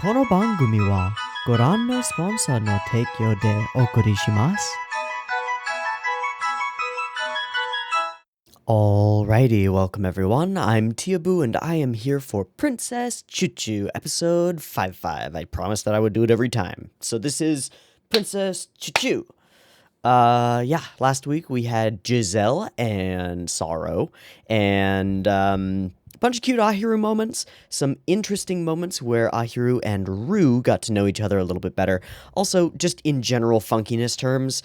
この番組はご覧のスポンサーの提供でお送りします。Alrighty, welcome everyone. I'm Teeaboo and I am here for Princess Chuchu episode 55. I promised that I would do it every time. So this is Princess Chuchu. Last week we had Giselle and Sorrow and a bunch of cute Ahiru moments, some interesting moments where Ahiru and Rue got to know each other a little bit better. Also, just in general funkiness terms,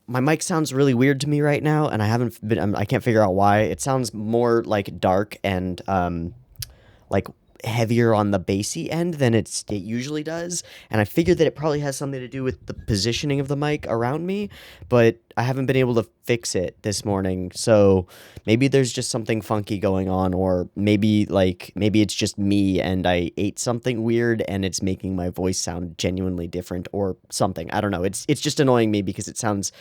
my mic sounds really weird to me right now, and I can't figure out why. It sounds more like dark and like heavier on the bassy end than it usually does, and I figured that it probably has something to do with the positioning of the mic around me, but I haven't been able to fix it this morning, so maybe there's just something funky going on, or maybe it's just me and I ate something weird and it's making my voice sound genuinely different or something. I don't know. It's just annoying me because it sounds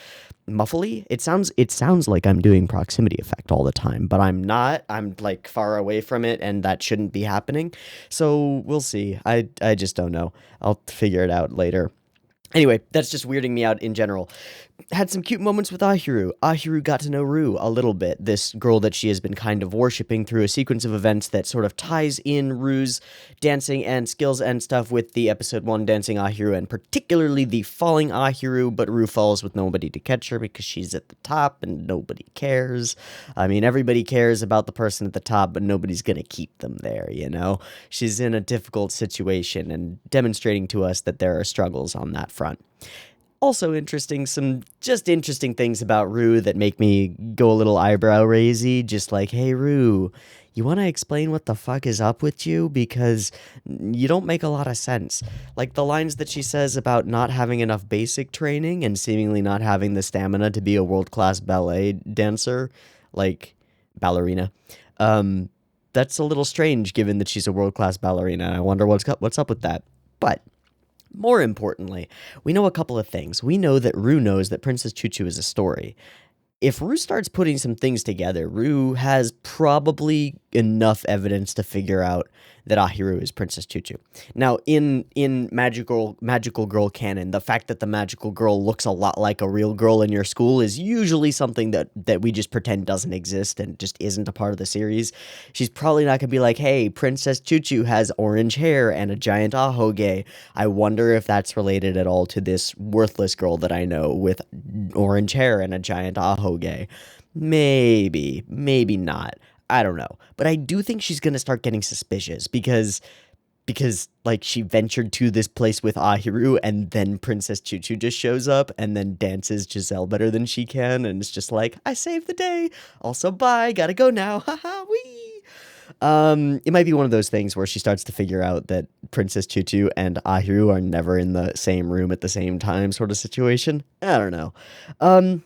muffly. It sounds like I'm doing proximity effect all the time, but I'm not. I'm like far away from it, and that shouldn't be happening. So we'll see. I just don't know. I'll figure it out later. Anyway, that's just weirding me out in general. Had some cute moments with Ahiru. Ahiru got to know Rue a little bit, this girl that she has been kind of worshipping through a sequence of events that sort of ties in Rue's dancing and skills and stuff with the episode 1 dancing Ahiru, and particularly the falling Ahiru, but Rue falls with nobody to catch her because she's at the top and nobody cares. I mean, everybody cares about the person at the top, but nobody's gonna keep them there, you know? She's in a difficult situation and demonstrating to us that there are struggles on that front. Also interesting, some just interesting things about Rue that make me go a little eyebrow raisy, just like, hey Rue, you want to explain what the fuck is up with you? Because you don't make a lot of sense. Like the lines that she says about not having enough basic training and seemingly not having the stamina to be a world-class ballet dancer, like ballerina. That's a little strange given that she's a world-class ballerina. I wonder what's up with that. But more importantly, we know a couple of things. We know that Rue knows that Princess Chuchu is a story. If Rue starts putting some things together, Rue has probably enough evidence to figure out that Ahiru is Princess Chuchu. Now, in magical girl canon, the fact that the magical girl looks a lot like a real girl in your school is usually something that we just pretend doesn't exist and just isn't a part of the series. She's probably not going to be like, hey, Princess Chuchu has orange hair and a giant ahoge. I wonder if that's related at all to this worthless girl that I know with orange hair and a giant ahoge. Maybe not. I don't know. But I do think she's going to start getting suspicious because like she ventured to this place with Ahiru and then Princess Chuchu just shows up and then dances Giselle better than she can, and it's just like, I saved the day. Also, bye. Gotta go now. Haha, wee. It might be one of those things where she starts to figure out that Princess Chuchu and Ahiru are never in the same room at the same time sort of situation. I don't know.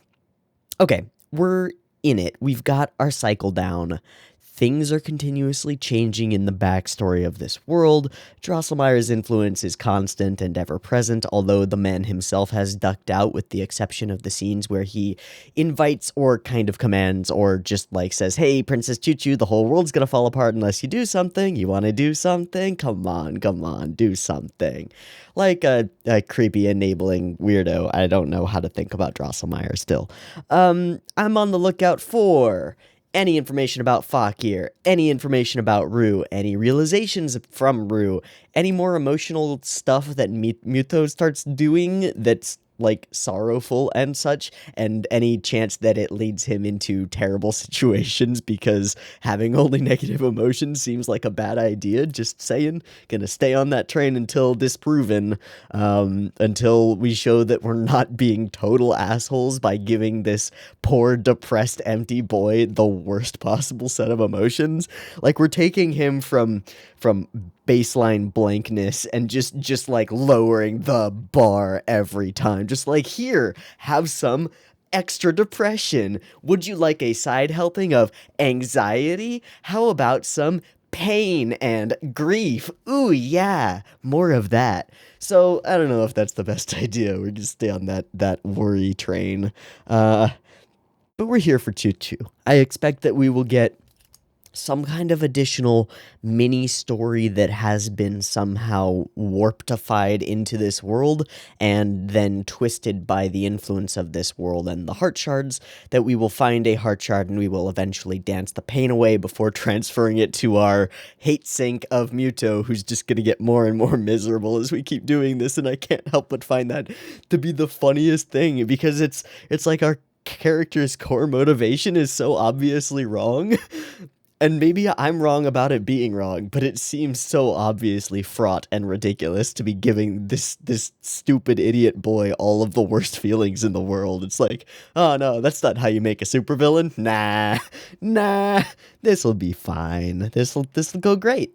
Okay, we're in it. We've got our cycle down. Things are continuously changing in the backstory of this world. Drosselmeyer's influence is constant and ever-present, although the man himself has ducked out with the exception of the scenes where he invites or kind of commands or just like says, hey, Princess Chuchu, the whole world's gonna fall apart unless you do something. You wanna do something? Come on, do something. Like a creepy enabling weirdo. I don't know how to think about Drosselmeyer still. I'm on the lookout for any information about Fakir, any information about Rue, any realizations from Rue, any more emotional stuff that Muto starts doing that's like sorrowful and such, and any chance that it leads him into terrible situations because having only negative emotions seems like a bad idea. Just saying, gonna stay on that train until disproven, until we show that we're not being total assholes by giving this poor, depressed, empty boy the worst possible set of emotions. Like, we're taking him from baseline blankness and just like lowering the bar every time. Just like, here, have some extra depression. Would you like a side helping of anxiety? How about some pain and grief? Ooh, yeah, more of that. So I don't know if that's the best idea. We're just stay on that worry train. But we're here for Tutu. I expect that we will get some kind of additional mini story that has been somehow warptified into this world and then twisted by the influence of this world and the heart shards, that we will find a heart shard and we will eventually dance the pain away before transferring it to our hate sink of Muto, who's just gonna get more and more miserable as we keep doing this. And I can't help but find that to be the funniest thing, because it's like our character's core motivation is so obviously wrong. And maybe I'm wrong about it being wrong, but it seems so obviously fraught and ridiculous to be giving this stupid idiot boy all of the worst feelings in the world. It's like, oh no, that's not how you make a supervillain. Nah, this'll be fine. This'll go great.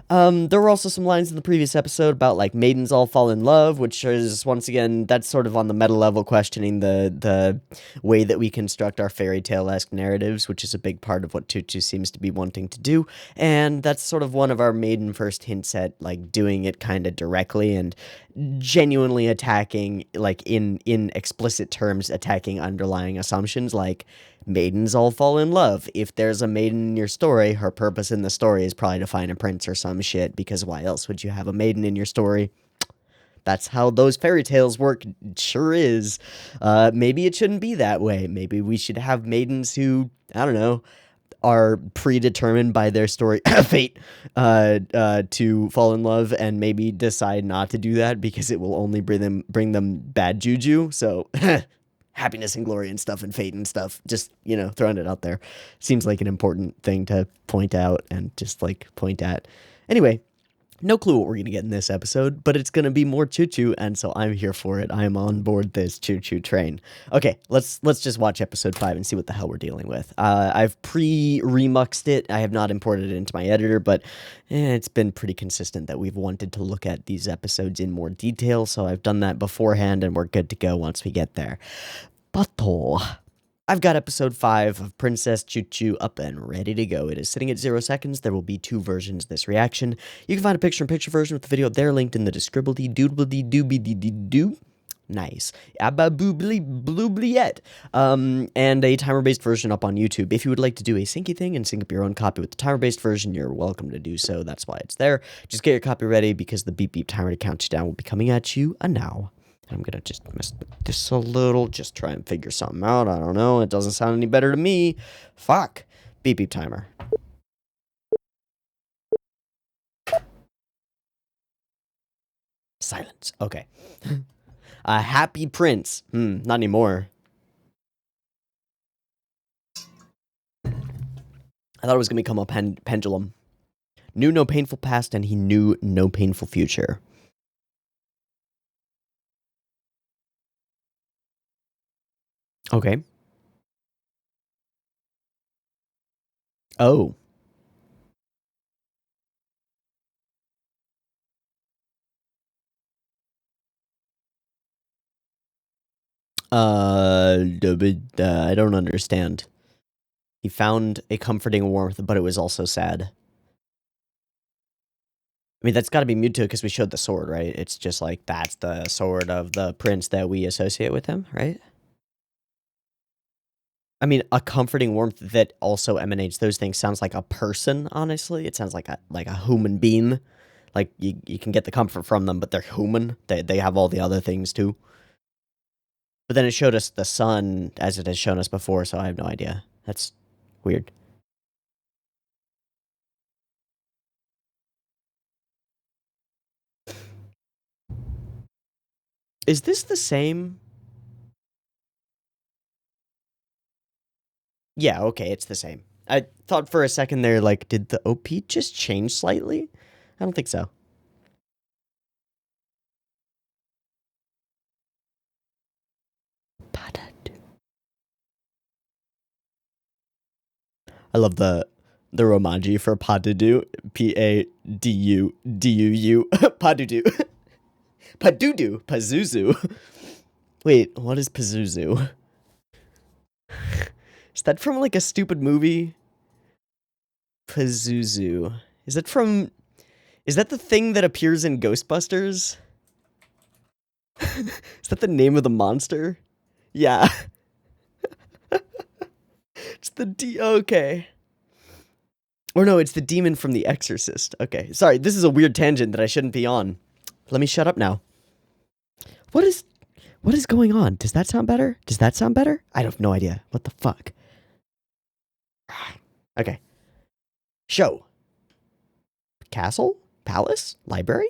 There were also some lines in the previous episode about, like, maidens all fall in love, which is, once again, that's sort of on the meta level, questioning the way that we construct our fairy tale-esque narratives, which is a big part of what Tutu seems to be wanting to do, and that's sort of one of our maiden first hints at, like, doing it kind of directly and genuinely attacking, like, in explicit terms, attacking underlying assumptions, like, maidens all fall in love. If there's a maiden in your story, her purpose in the story is probably to find a prince or some shit, because why else would you have a maiden in your story? That's how those fairy tales work. Sure is. Maybe it shouldn't be that way. Maybe we should have maidens who, I don't know, are predetermined by their story fate to fall in love, and maybe decide not to do that because it will only bring them bad juju. So happiness and glory and stuff and fate and stuff. Just, throwing it out there. Seems like an important thing to point out and just, like, point at. Anyway, no clue what we're going to get in this episode, but it's going to be more choo-choo, and so I'm here for it. I'm on board this choo-choo train. Okay, let's just watch episode 5 and see what the hell we're dealing with. I've pre-remuxed it. I have not imported it into my editor, but it's been pretty consistent that we've wanted to look at these episodes in more detail, so I've done that beforehand, and we're good to go once we get there. But I've got episode 5 of Princess Choo-Choo up and ready to go. It is sitting at 0 seconds. There will be 2 versions of this reaction. You can find a picture-in-picture version with the video there, linked in the description. Doodly-doobly-doo. Nice. Abba-boobly-bloobliet. And a timer-based version up on YouTube. If you would like to do a syncy thing and sync up your own copy with the timer-based version, you're welcome to do so. That's why it's there. Just get your copy ready, because the beep-beep timer to count you down will be coming at you now. I'm gonna just mess with this a little, just try and figure something out. I don't know, it doesn't sound any better to me. Fuck. Beep beep timer. Silence. Okay. A happy prince. Not anymore. I thought it was gonna become a pendulum. Knew no painful past, and he knew no painful future. Okay. Oh. I don't understand. He found a comforting warmth, but it was also sad. I mean, that's got to be Mewtwo, because we showed the sword, right? It's just like, that's the sword of the prince that we associate with him, right? I mean, a comforting warmth that also emanates those things sounds like a person, honestly. It sounds like a human being. Like, you can get the comfort from them, but they're human. They have all the other things, too. But then it showed us the sun, as it has shown us before, so I have no idea. That's weird. Is this the same? Yeah, okay, it's the same. I thought for a second there, like, did the OP just change slightly? I don't think so. I love the Romaji for Padudu. P-A-D-U-D-U-U. Padudu. Padudu. Pazuzu. Wait, what is Pazuzu? Is that from, like, a stupid movie? Pazuzu. Is that the thing that appears in Ghostbusters? Is that the name of the monster? Yeah. It's the D. Okay. Or no, it's the demon from The Exorcist. Okay, sorry, this is a weird tangent that I shouldn't be on. Let me shut up now. What is going on? Does that sound better? Does that sound better? I have no idea. What the fuck? Okay. Show. Castle? Palace? Library?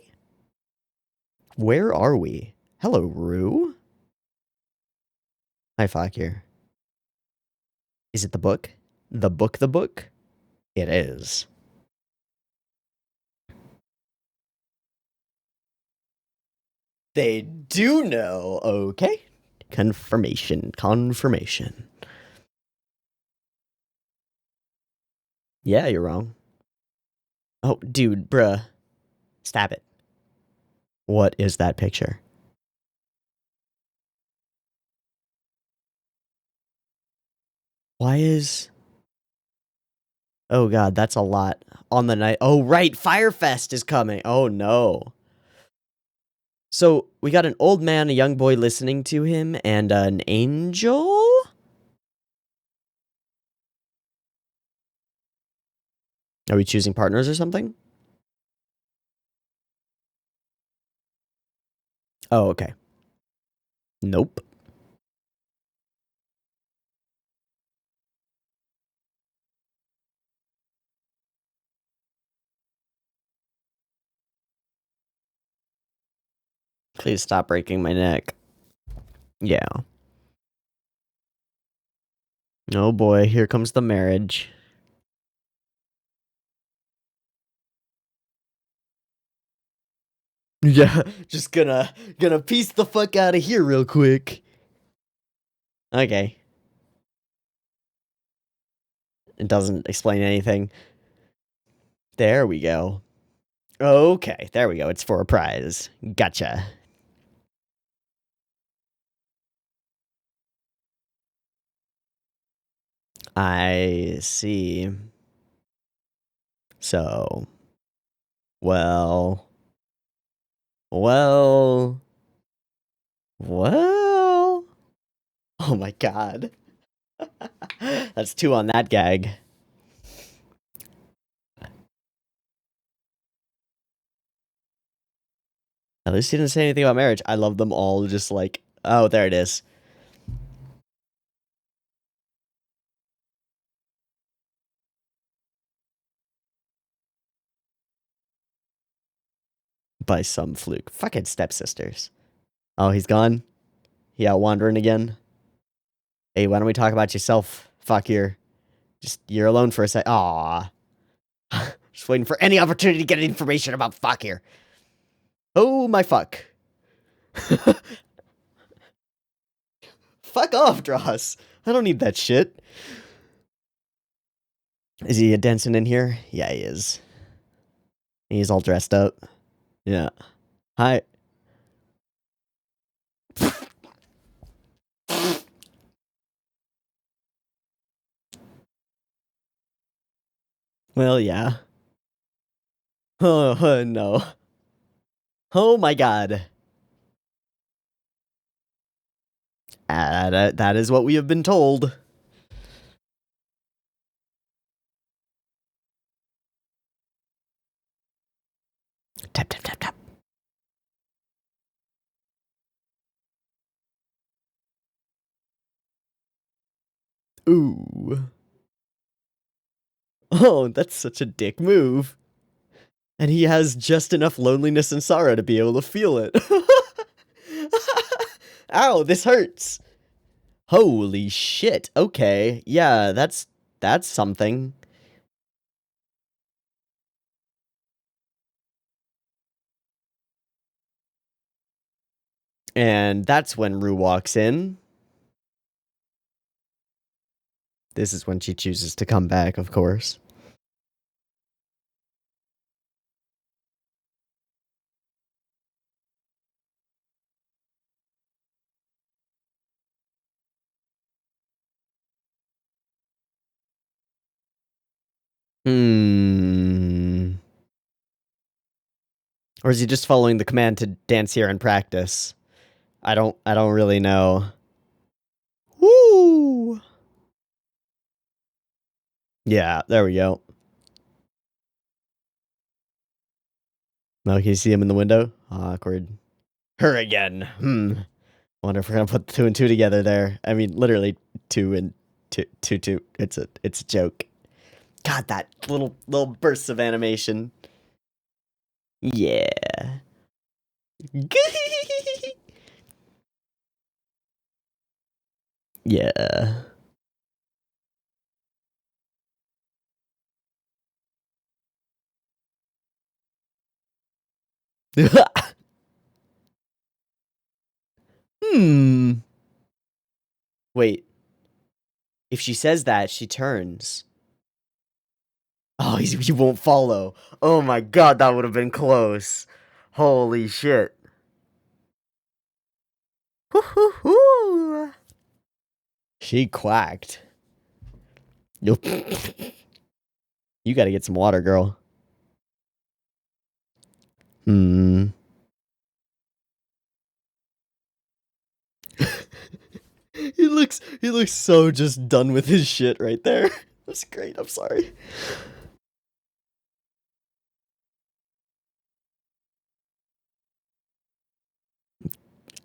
Where are we? Hello, Rue. Hi, Fakir. Is it the book? The book, the book? It is. They do know. Okay. Confirmation. Confirmation. Yeah, you're wrong. Oh, dude, bruh. Stab it. What is that picture? Why is... Oh god, that's a lot. On the night... Oh, right! Firefest is coming! Oh, no. So, we got an old man, a young boy listening to him, and an angel? Are we choosing partners or something? Oh, okay. Nope. Please stop breaking my neck. Yeah. Oh boy, here comes the marriage. Yeah, just gonna piece the fuck out of here real quick. Okay. It doesn't explain anything. There we go. Okay, there we go. It's for a prize. Gotcha. I see. So, well, well, well. Oh my god. That's 2 on that gag. At least he didn't say anything about marriage. I love them all just like, oh, there it is. By some fluke. Fucking stepsisters. Oh, he's gone? He out wandering again? Hey, why don't we talk about yourself, Fakir? Just, you're alone for a sec. Aww. Just waiting for any opportunity to get information about Fakir. Oh, my fuck. Fuck off, Dross. I don't need that shit. Is he dancing in here? Yeah, he is. He's all dressed up. Yeah. Hi. Well, yeah. Oh, no. Oh my god. That is what we have been told. Tap, tap, tap, tap. Ooh. Oh, that's such a dick move. And he has just enough loneliness and sorrow to be able to feel it. Ow, this hurts. Holy shit. Okay. Yeah, that's something. And that's when Rue walks in. This is when she chooses to come back, of course. Hmm. Or is he just following the command to dance here and practice? I don't really know. Woo! Yeah, there we go. Oh, can you see him in the window? Awkward. Her again. Wonder if we're gonna put 2 and 2 together there. I mean, literally 2 and 2. It's a joke. God, that little bursts of animation. Yeah. Yeah. Hmm. Wait. If she says that, she turns. Oh, he won't follow. Oh my god, that would have been close. Holy shit. Hoo-hoo-hoo. She quacked. Nope. You gotta get some water, girl. Hmm. He looks so just done with his shit right there. That's great. I'm sorry.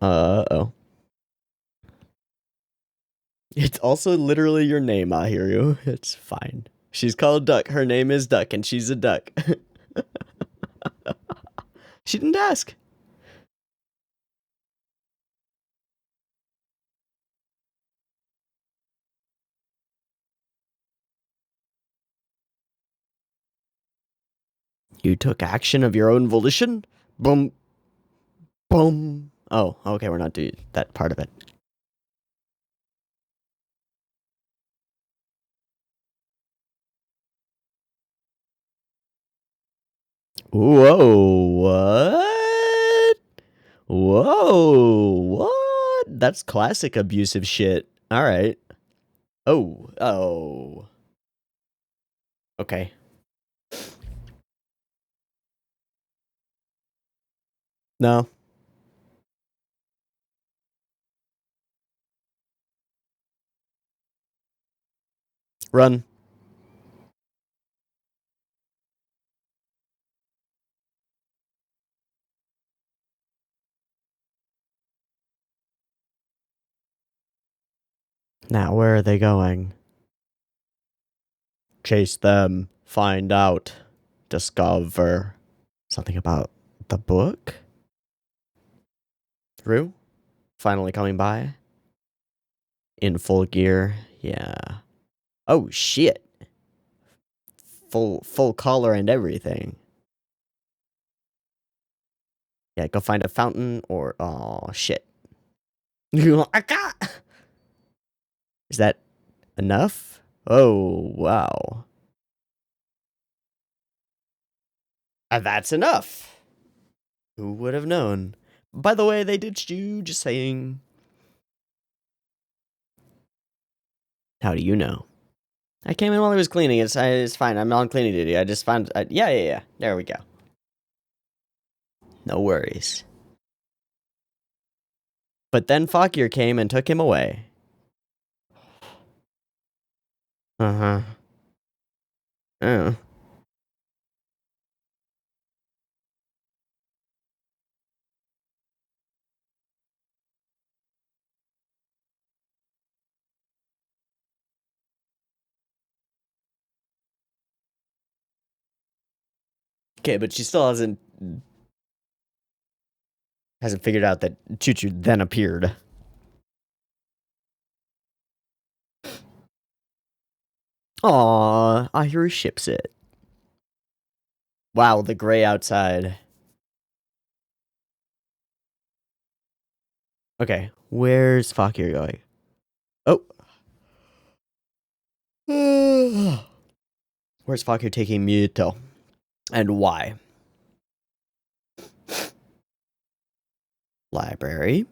Oh. It's also literally your name, Ahiru. It's fine. She's called Duck. Her name is Duck, and she's a duck. She didn't ask. You took action of your own volition? Boom. Boom. Oh, okay, we're not doing that part of it. Whoa, what? Whoa, what? That's classic abusive shit. All right. Oh. Okay. No. Run. Now, where are they going? Chase them. Find out. Discover. Something about the book? Rue? Finally coming by? In full gear? Yeah. Oh, shit. Full collar and everything. Yeah, go find a fountain or... Oh, shit. Is that enough? Oh, wow. That's enough. Who would have known? By the way, they ditched you, just saying. How do you know? I came in while he was cleaning. It's fine. I'm on cleaning duty. I just found... yeah. There we go. No worries. But then Fakir came and took him away. Uh-huh. Oh. Okay, but she still hasn't figured out that Choo-Choo then appeared. Aww, Ahiru ships it. Wow, the gray outside. Okay, where's Fakir going? Oh. Where's Fakir taking Muto? And why? Library.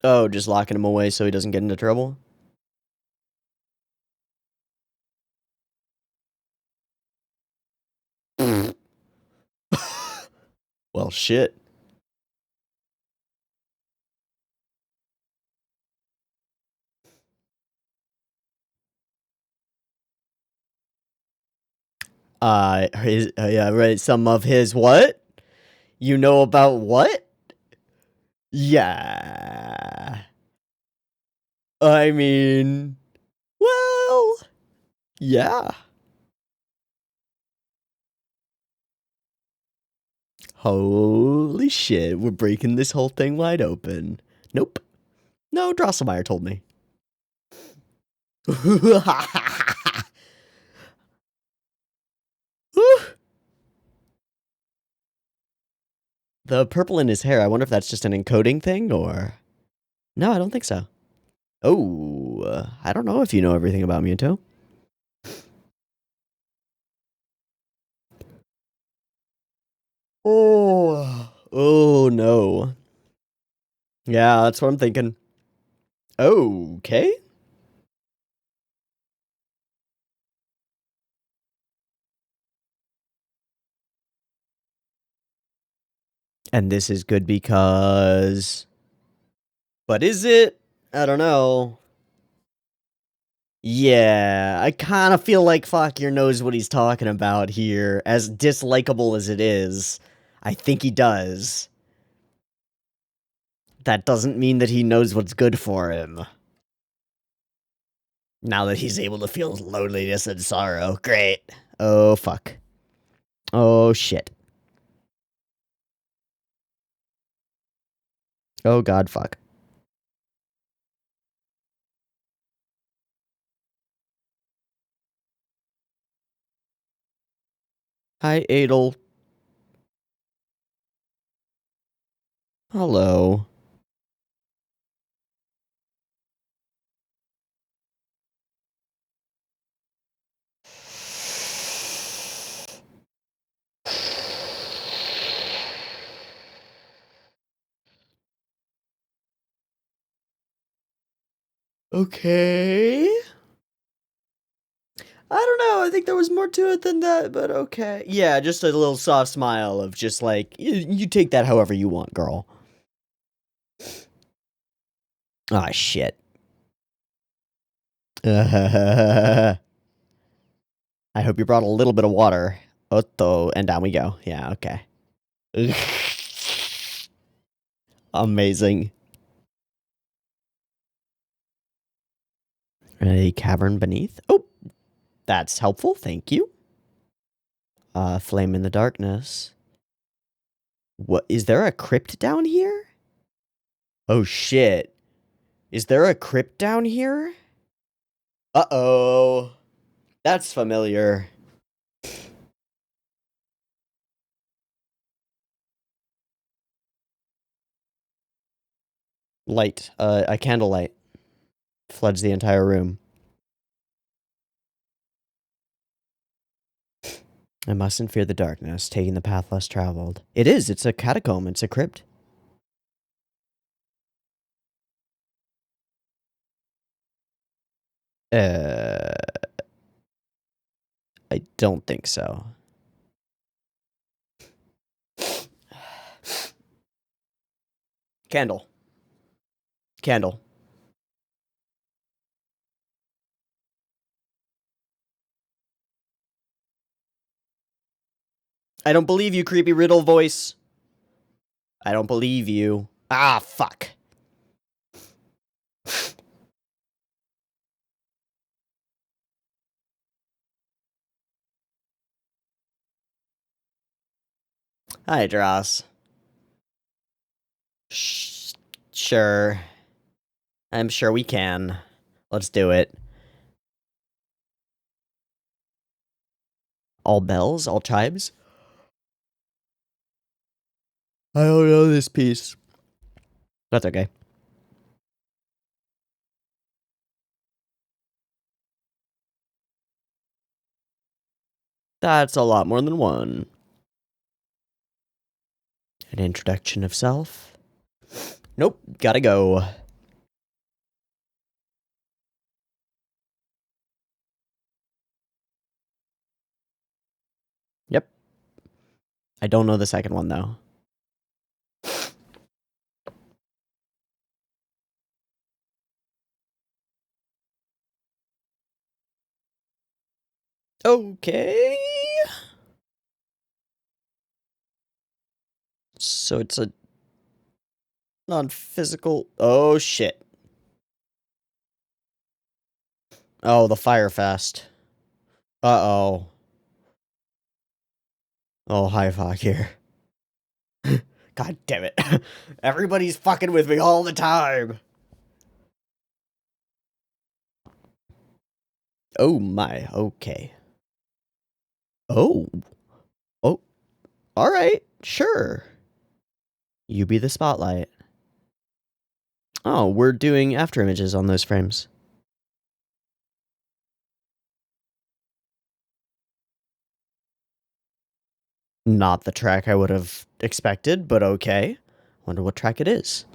Oh, just locking him away so he doesn't get into trouble? Well, shit. Yeah, right. Some of his what? You know about what? Yeah. I mean, well, yeah. Holy shit, we're breaking this whole thing wide open. Nope. No, Drosselmeyer told me. The purple in his hair, I wonder if that's just an encoding thing, or... No, I don't think so. Oh, I don't know if you know everything about Muto. Oh no. Yeah, that's what I'm thinking. Okay. And this is good because... But is it? I don't know. Yeah, I kind of feel like Fakir knows what he's talking about here, as dislikable as it is. I think he does. That doesn't mean that he knows what's good for him. Now that he's able to feel loneliness and sorrow. Great. Oh, fuck. Oh, shit. Oh, God, fuck. Hi, Edel. Hello. Okay. I don't know. I think there was more to it than that, but okay. Yeah, just a little soft smile of just like, you take that however you want, girl. Ah, shit. I hope you brought a little bit of water. Otto, and down we go. Yeah, okay. Amazing. A cavern beneath? Oh, that's helpful. Thank you. Flame in the darkness. What? Is there a crypt down here? Oh, shit. Is there a crypt down here? Uh-oh. That's familiar. Light. A candlelight. Floods the entire room. I mustn't fear the darkness, taking the path less traveled. It is. It's a catacomb. It's a crypt. I don't think so. Candle. Candle. I don't believe you, creepy riddle voice. I don't believe you. Ah, fuck. Hi, Dross. Sure. I'm sure we can. Let's do it. All bells? All chimes? I don't know this piece. That's okay. That's a lot more than one. An introduction of self? Nope, gotta go. Yep. I don't know the second one, though. Okay. So it's a non-physical... Oh, shit. Oh, the Fire Fest. Uh-oh. Oh, hi, Fakir. God damn it. Everybody's fucking with me all the time. Oh my, okay. Oh. Oh. Alright, sure. You be the spotlight. Oh, we're doing after images on those frames. Not the track I would have expected, but okay. Wonder what track it is.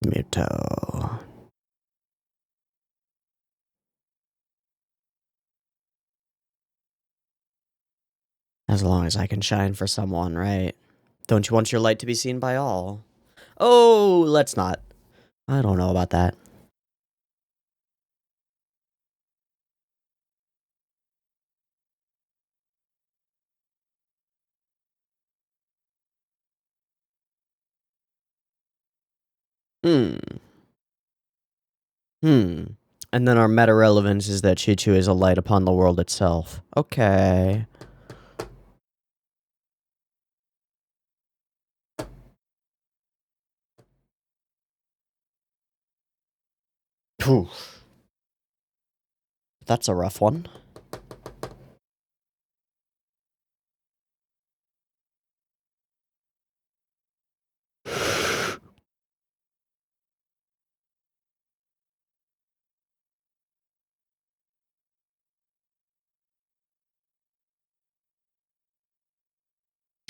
Muto. As long as I can shine for someone, right? Don't you want your light to be seen by all? Oh, let's not. I don't know about that. Hmm. Hmm. And then our meta relevance is that Chichu is a light upon the world itself. Okay. Poof. That's a rough one.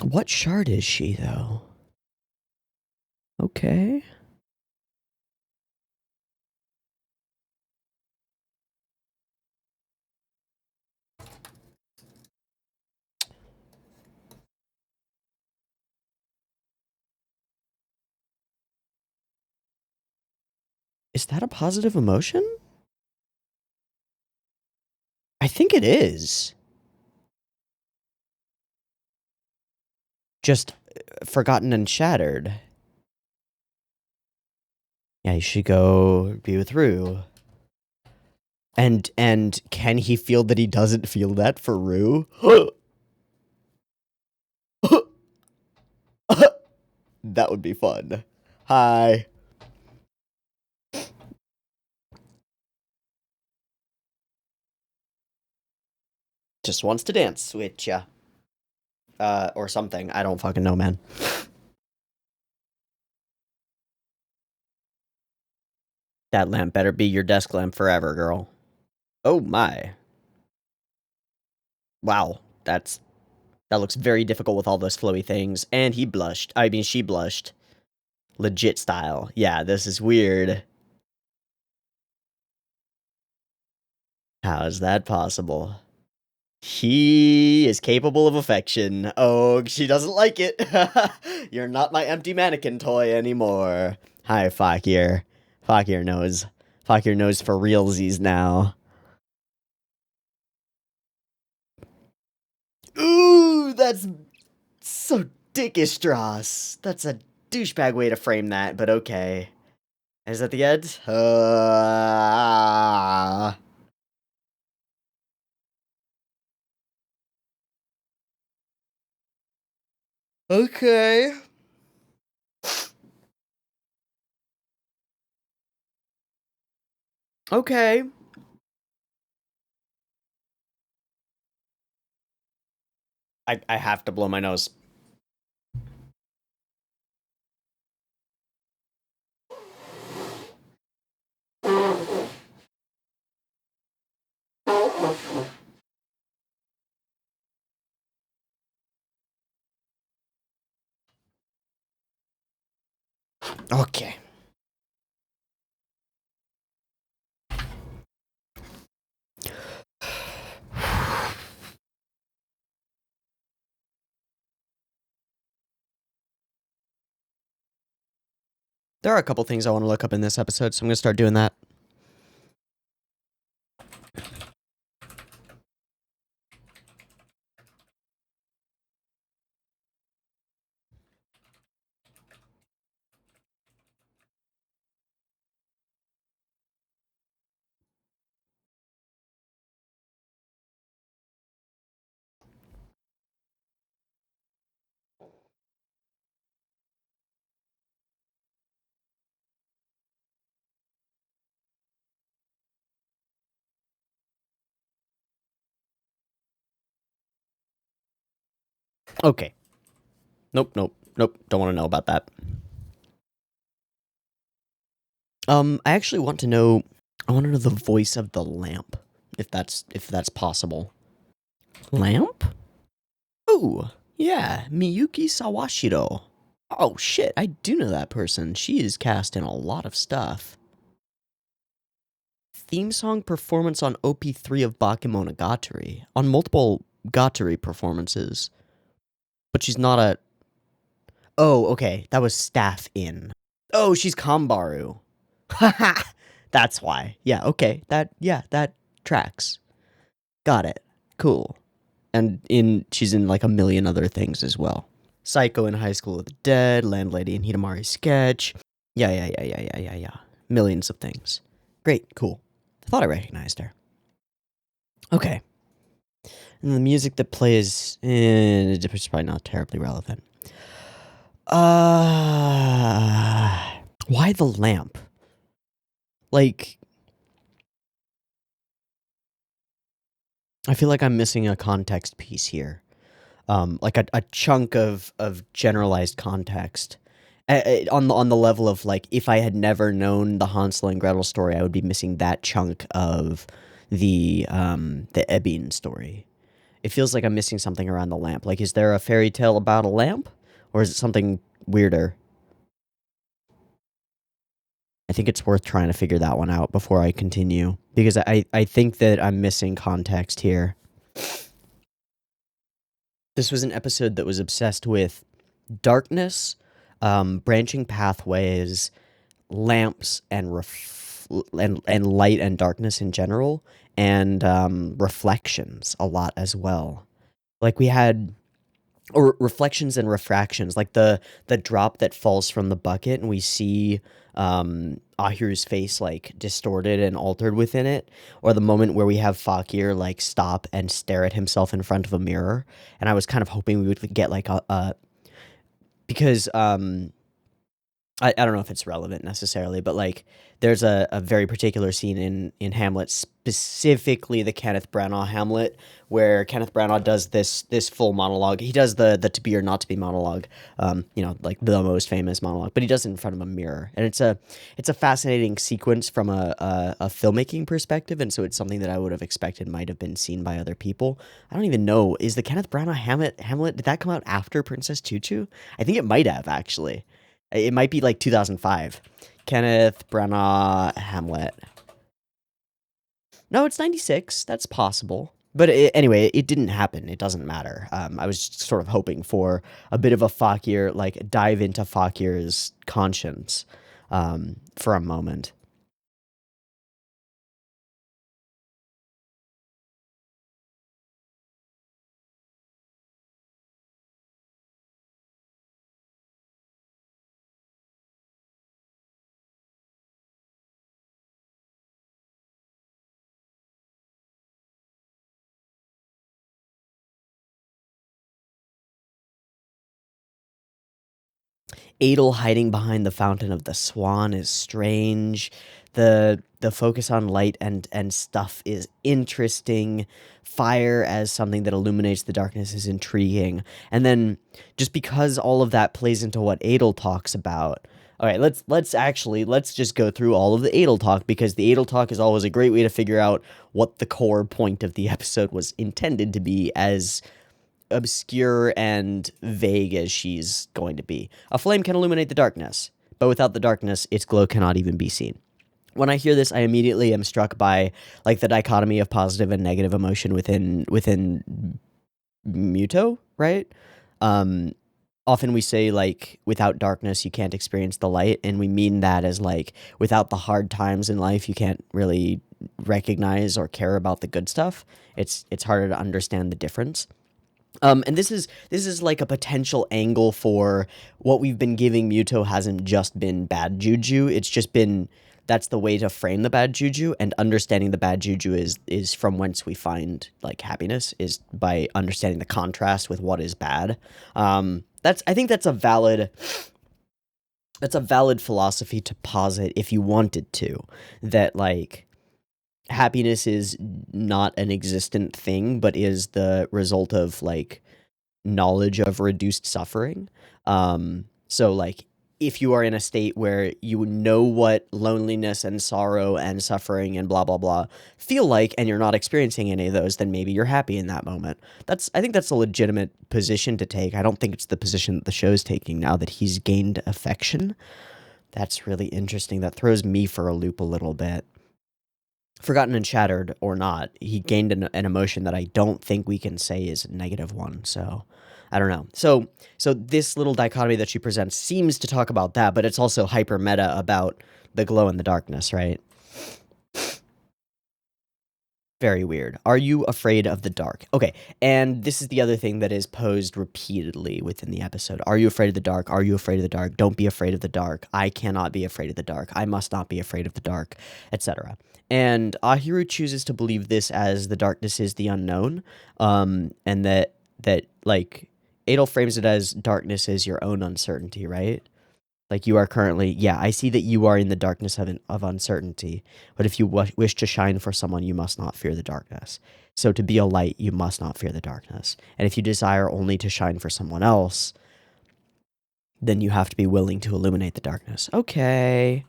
What shard is she, though? Okay. Is that a positive emotion? I think it is. Just forgotten and shattered. Yeah, you should go be with Rue. And can he feel that he doesn't feel that for Rue? That would be fun. Hi. Just wants to dance with ya. Or something. I don't fucking know, man. That lamp better be your desk lamp forever, girl. Oh my. Wow. That looks very difficult with all those flowy things. And he blushed. I mean, she blushed. Legit style. Yeah, this is weird. How is that possible? He is capable of affection. Oh, she doesn't like it. You're not my empty mannequin toy anymore. Hi, Fakir. Fakir knows. Fakir knows for realsies now. Ooh, that's so dickish, Dross. That's a douchebag way to frame that, but okay. Is that the end? Okay. Okay. I have to blow my nose. Okay. There are a couple things I want to look up in this episode, so I'm going to start doing that. Okay. Nope. Don't want to know about that. I actually want to know. I want to know the voice of the lamp, if that's possible. Lamp? Oh, yeah, Miyuki Sawashiro. Oh shit, I do know that person. She is cast in a lot of stuff. Theme song performance on OP3 of Bakemonogatari. On multiple Gatari performances. But she's not a... Oh, okay, that was staff in. Oh, she's Kambaru. Haha, that's why. Yeah, okay, that tracks. Got it. Cool. And she's in like a million other things as well. Psycho in High School of the Dead, Landlady in Hitamari Sketch. Yeah. Millions of things. Great, cool. I thought I recognized her. Okay. And the music that plays, it's probably not terribly relevant. Why the lamp? Like, I feel like I'm missing a context piece here. Like a chunk of generalized context. On the level of, like, if I had never known the Hansel and Gretel story, I would be missing that chunk of the Ebin story. It feels like I'm missing something around the lamp. Like, is there a fairy tale about a lamp? Or is it something weirder? I think it's worth trying to figure that one out before I continue. Because I think that I'm missing context here. This was an episode that was obsessed with darkness, branching pathways, lamps, and light and darkness in general, and reflections a lot as well. Like we had, or reflections and refractions, like the drop that falls from the bucket, and we see Ahiru's face like distorted and altered within it, or the moment where we have Fakir like stop and stare at himself in front of a mirror. And I was kind of hoping we would get like a because I don't know if it's relevant necessarily, but like there's a very particular scene in Hamlet, specifically the Kenneth Branagh Hamlet, where Kenneth Branagh does this full monologue. He does the to be or not to be monologue, like the most famous monologue, but he does it in front of a mirror, and it's a fascinating sequence from a filmmaking perspective, and so it's something that I would have expected might have been seen by other people. I don't even know, is the Kenneth Branagh Hamlet, did that come out after Princess Tutu? I think it might have, actually. It might be like 2005. Kenneth Branagh Hamlet. No, it's 96. That's possible. But anyway, it didn't happen. It doesn't matter. I was sort of hoping for a bit of a Fakir, like dive into Fakir's conscience for a moment. Edel hiding behind the fountain of the swan is strange. The focus on light and stuff is interesting. Fire as something that illuminates the darkness is intriguing. And then just because all of that plays into what Edel talks about. All right, let's just go through all of the Edel talk, because the Edel talk is always a great way to figure out what the core point of the episode was intended to be, as obscure and vague as she's going to be. A flame can illuminate the darkness. but without the darkness, its glow cannot even be seen. When I hear this, I immediately am struck by like the dichotomy of positive and negative emotion within Muto, right? Often we say like without darkness you can't experience the light, and we mean that as like without the hard times in life you can't really recognize or care about the good stuff. It's harder to understand the difference. And this is like a potential angle for what we've been giving Muto hasn't just been bad juju. It's just been that's the way to frame the bad juju, and understanding the bad juju is from whence we find like happiness is by understanding the contrast with what is bad. I think that's a valid philosophy to posit if you wanted to, that like happiness is not an existent thing, but is the result of like knowledge of reduced suffering. So like if you are in a state where you know what loneliness and sorrow and suffering and blah blah blah feel like, and you're not experiencing any of those, then maybe you're happy in that moment. I think that's a legitimate position to take. I don't think it's the position that the show's taking now that he's gained affection. That's really interesting. That throws me for a loop a little bit. Forgotten and Shattered or not, he gained an emotion that I don't think we can say is a negative one, so I don't know. So this little dichotomy that she presents seems to talk about that, but it's also hyper meta about the glow in the darkness, right? Very weird. Are you afraid of the dark? Okay, and this is the other thing that is posed repeatedly within the episode. Are you afraid of the dark? Are you afraid of the dark? Don't be afraid of the dark. I cannot be afraid of the dark. I must not be afraid of the dark, etc. And Ahiru chooses to believe this as the darkness is the unknown, and that like Edel frames it as darkness is your own uncertainty, right? Like you are currently, yeah, I see that you are in the darkness of uncertainty, but if you wish to shine for someone, you must not fear the darkness. So to be a light, you must not fear the darkness. And if you desire only to shine for someone else, then you have to be willing to illuminate the darkness. Okay.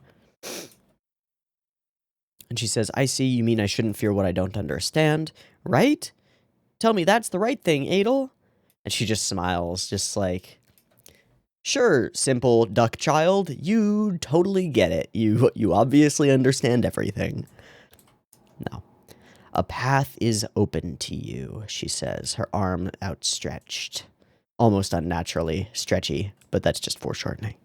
And she says, I see, you mean I shouldn't fear what I don't understand, right? Tell me that's the right thing, Edel. And she just smiles, just like, sure, simple duck child, you totally get it. You obviously understand everything. No. A path is open to you, she says, her arm outstretched. Almost unnaturally stretchy, but that's just foreshortening.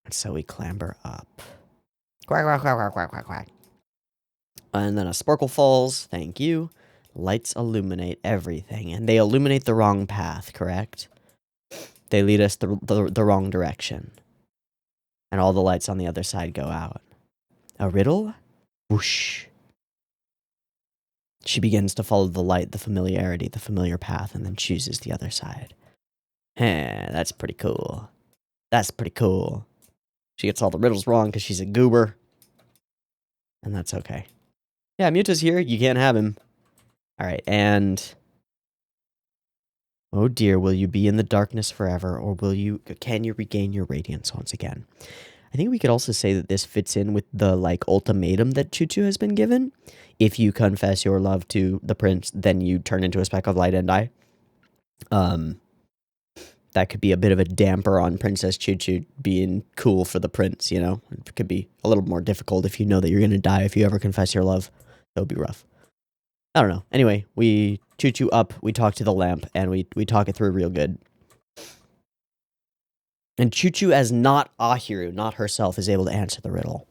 And so we clamber up. Quack, quack, quack, quack, quack, quack, quack. And then a sparkle falls, thank you. Lights illuminate everything, and they illuminate the wrong path, correct? They lead us the wrong direction. And all the lights on the other side go out. A riddle? Whoosh. She begins to follow the light, the familiarity, the familiar path, and then chooses the other side. That's pretty cool. That's pretty cool. She gets all the riddles wrong because she's a goober. And that's okay. Yeah, Muta's here. You can't have him. Alright, and... oh dear, will you be in the darkness forever, or can you regain your radiance once again? I think we could also say that this fits in with the, like, ultimatum that Tutu has been given. If you confess your love to the prince, then you turn into a speck of light and die. That could be a bit of a damper on Princess Tutu being cool for the prince, you know? It could be a little more difficult if you know that you're gonna die if you ever confess your love. That would be rough. I don't know. Anyway, we Tutu up, we talk to the lamp, and we talk it through real good. And Chuchu, as not Ahiru, not herself, is able to answer the riddle.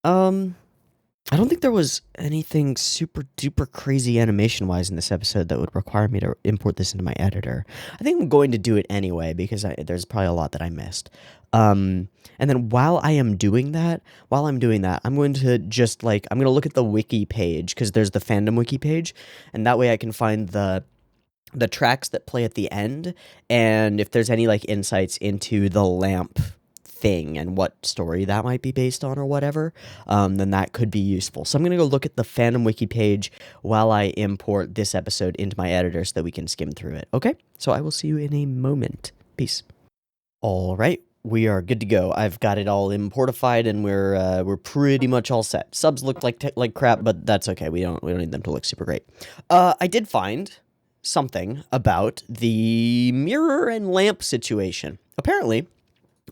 I don't think there was anything super duper crazy animation-wise in this episode that would require me to import this into my editor. I think I'm going to do it anyway, because there's probably a lot that I missed. And then while I'm doing that, I'm going to just, like, I'm going to look at the wiki page, because there's the fandom wiki page, and that way I can find the tracks that play at the end, and if there's any, like, insights into the lamp thing and what story that might be based on or whatever, then that could be useful. So I'm going to go look at the fandom wiki page while I import this episode into my editor so that we can skim through it. Okay? So I will see you in a moment. Peace. All right. We are good to go. I've got it all importified, and we're pretty much all set. Subs look like crap, but that's okay. We don't need them to look super great. I did find something about the mirror and lamp situation. Apparently,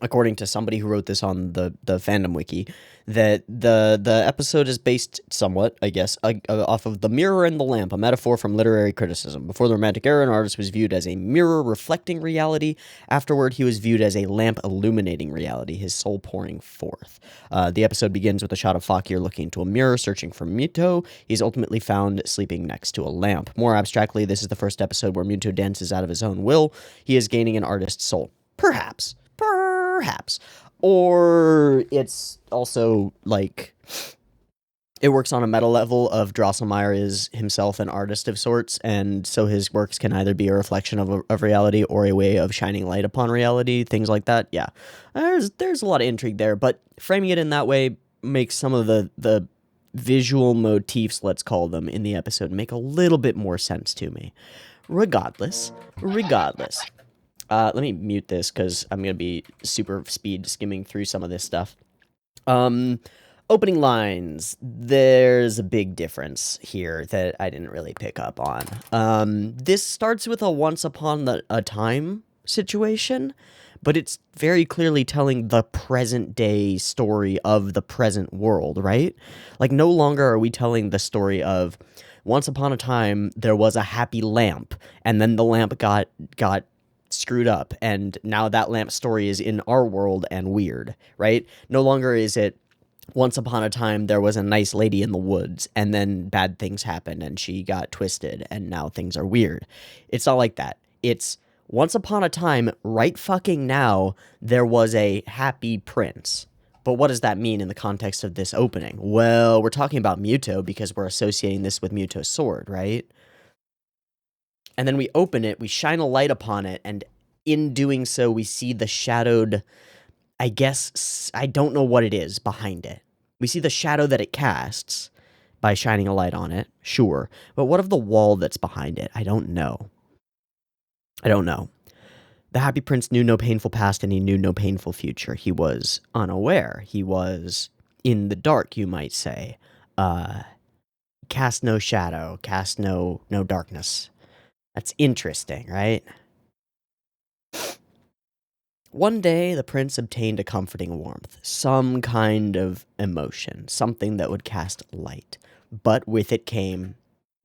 according to somebody who wrote this on the fandom wiki, that the episode is based somewhat, I guess, off of the mirror and the lamp, a metaphor from literary criticism. Before the Romantic era, an artist was viewed as a mirror reflecting reality. Afterward, he was viewed as a lamp illuminating reality, his soul pouring forth. The episode begins with a shot of Fakir looking into a mirror, searching for Muto. He's ultimately found sleeping next to a lamp. More abstractly, this is the first episode where Muto dances out of his own will. He is gaining an artist's soul. Perhaps. Or it's also like it works on a meta level of Drosselmeyer is himself an artist of sorts, and so his works can either be a reflection of reality or a way of shining light upon reality, things like that. Yeah, there's a lot of intrigue there, but framing it in that way makes some of the visual motifs, let's call them, in the episode make a little bit more sense to me. Regardless. Let me mute this because I'm going to be super speed skimming through some of this stuff. Opening lines. There's a big difference here that I didn't really pick up on. This starts with a once upon a time situation, but it's very clearly telling the present day story of the present world, right? Like, no longer are we telling the story of once upon a time there was a happy lamp, and then the lamp got screwed up, and now that lamp story is in our world and weird, right? No longer is it once upon a time there was a nice lady in the woods, and then bad things happened and she got twisted and now things are weird. It's not like that. It's once upon a time, right fucking now, there was a happy prince. But what does that mean in the context of this opening? Well, we're talking about Muto because we're associating this with Muto's sword, right? And then we open it, we shine a light upon it, and in doing so, we see the shadowed, I guess, I don't know what it is behind it. We see the shadow that it casts by shining a light on it, sure. But what of the wall that's behind it? I don't know. The Happy Prince knew no painful past and he knew no painful future. He was unaware. He was in the dark, you might say. Cast no shadow, cast no darkness. That's interesting, right? One day, the prince obtained a comforting warmth, some kind of emotion, something that would cast light. But with it came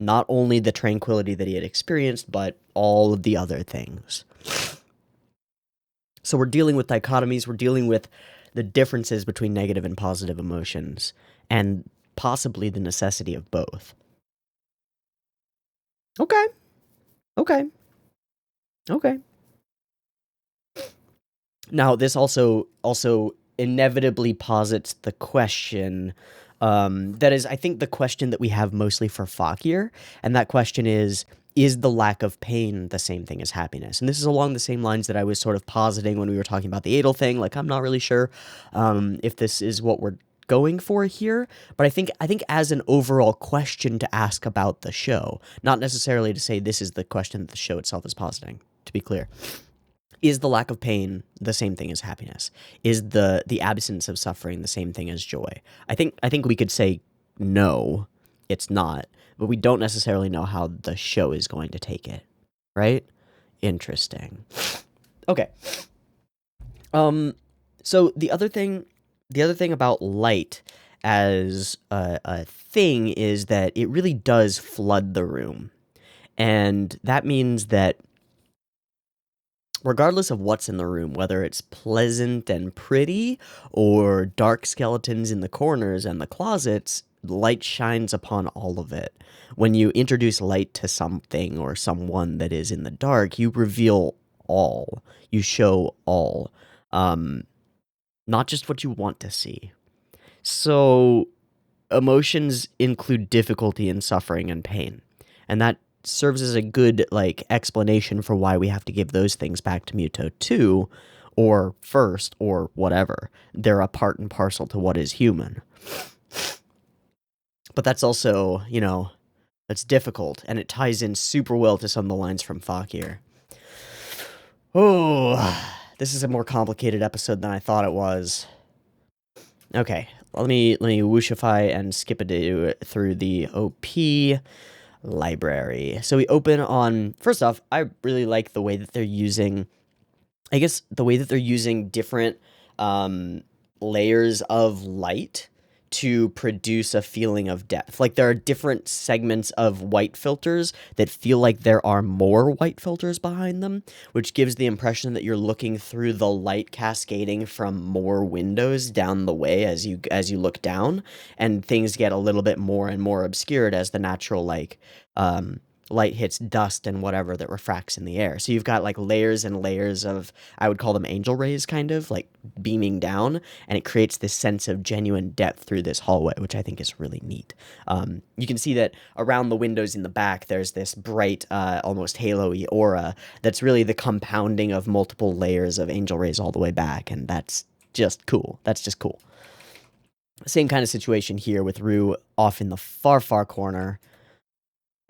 not only the tranquility that he had experienced, but all of the other things. So we're dealing with dichotomies, we're dealing with the differences between negative and positive emotions, and possibly the necessity of both. Okay. Now, this also inevitably posits the question, that is, I think, the question that we have mostly for Fakir, and that question is the lack of pain the same thing as happiness? And this is along the same lines that I was sort of positing when we were talking about the Edel thing. Like, I'm not really sure if this is what we're going for here, but I think as an overall question to ask about the show, not necessarily to say this is the question that the show itself is positing, to be clear. Is the lack of pain the same thing as happiness? Is the absence of suffering the same thing as joy? I think we could say no, it's not, but we don't necessarily know how the show is going to take it, right? Interesting. Okay. So the other thing about light as a thing is that it really does flood the room. And that means that regardless of what's in the room, whether it's pleasant and pretty or dark skeletons in the corners and the closets, light shines upon all of it. When you introduce light to something or someone that is in the dark, you reveal all. You show all. Not just what you want to see. So, emotions include difficulty and suffering and pain. And that serves as a good, explanation for why we have to give those things back to Muto too, or first, or whatever. They're a part and parcel to what is human. But that's also, that's difficult, and it ties in super well to some of the lines from Fakir. Oh, this is a more complicated episode than I thought it was. Okay, let me whooshify and skip it through the OP. library. So we open on, first off, I really like the way that they're using, I guess, the way that they're using different layers of light to produce a feeling of depth. Like there are different segments of white filters that feel like there are more white filters behind them, which gives the impression that you're looking through the light cascading from more windows down the way as you look down, and things get a little bit more and more obscured as the natural light hits dust and whatever that refracts in the air. So you've got like layers and layers of, I would call them angel rays, kind of like beaming down, and it creates this sense of genuine depth through this hallway, which I think is really neat. You can see that around the windows in the back, there's this bright, almost halo-y aura that's really the compounding of multiple layers of angel rays all the way back, and that's just cool. That's just cool. Same kind of situation here with Rue off in the far, far corner.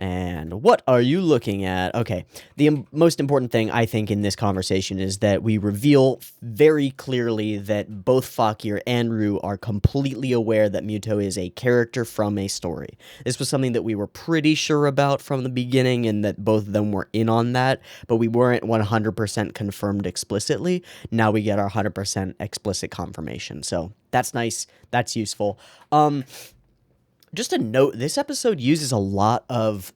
And what are you looking at? Okay, the most important thing, I think, in this conversation is that we reveal very clearly that both Fakir and Rue are completely aware that Muto is a character from a story. This was something that we were pretty sure about from the beginning, and that both of them were in on that, but we weren't 100% confirmed explicitly. Now we get our 100% explicit confirmation, so that's nice, that's useful. Just a note, this episode uses a lot of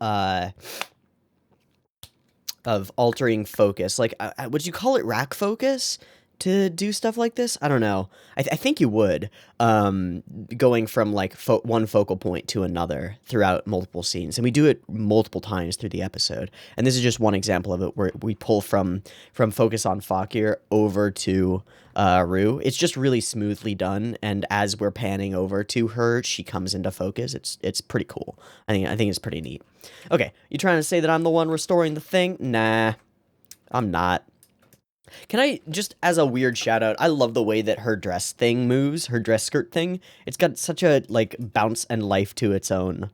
altering focus. Like, would you call it rack focus to do stuff like this? I don't know. I think you would, going from like one focal point to another throughout multiple scenes, and we do it multiple times through the episode. And this is just one example of it, where we pull from focus on Fakir over to Rue. It's just really smoothly done, and as we're panning over to her, she comes into focus. It's pretty cool. I think it's pretty neat. Okay, you trying to say that I'm the one restoring the thing? Nah, I'm not. Can I, just as a weird shout out, I love the way that her dress thing moves, her dress skirt thing. It's got such a, like, bounce and life to its own.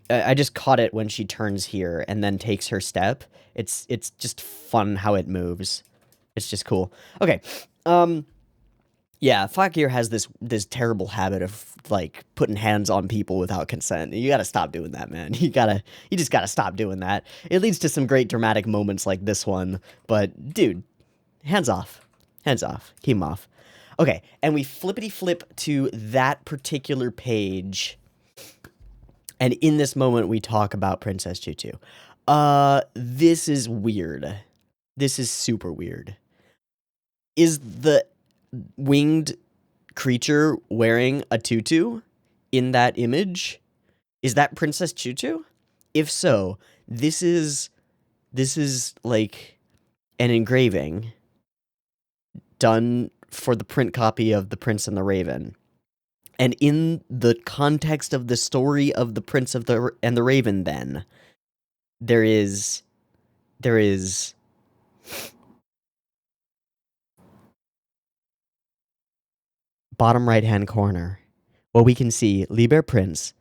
I just caught it when she turns here and then takes her step. It's just fun how it moves. It's just cool. Okay, yeah, Fakir has this terrible habit of, like, putting hands on people without consent. You gotta stop doing that, man. You just gotta stop doing that. It leads to some great dramatic moments like this one, but, dude, hands off. Hands off. Keep them off. Okay, and we flippity-flip to that particular page, and in this moment, we talk about Princess Tutu. This is weird. This is super weird. Is the winged creature wearing a tutu in that image? Is that Princess Tutu? If so, this is like an engraving done for the print copy of The Prince and the Raven. And in the context of the story of The Prince and the Raven, then there is bottom right hand corner, well, we can see Lieber Prinz,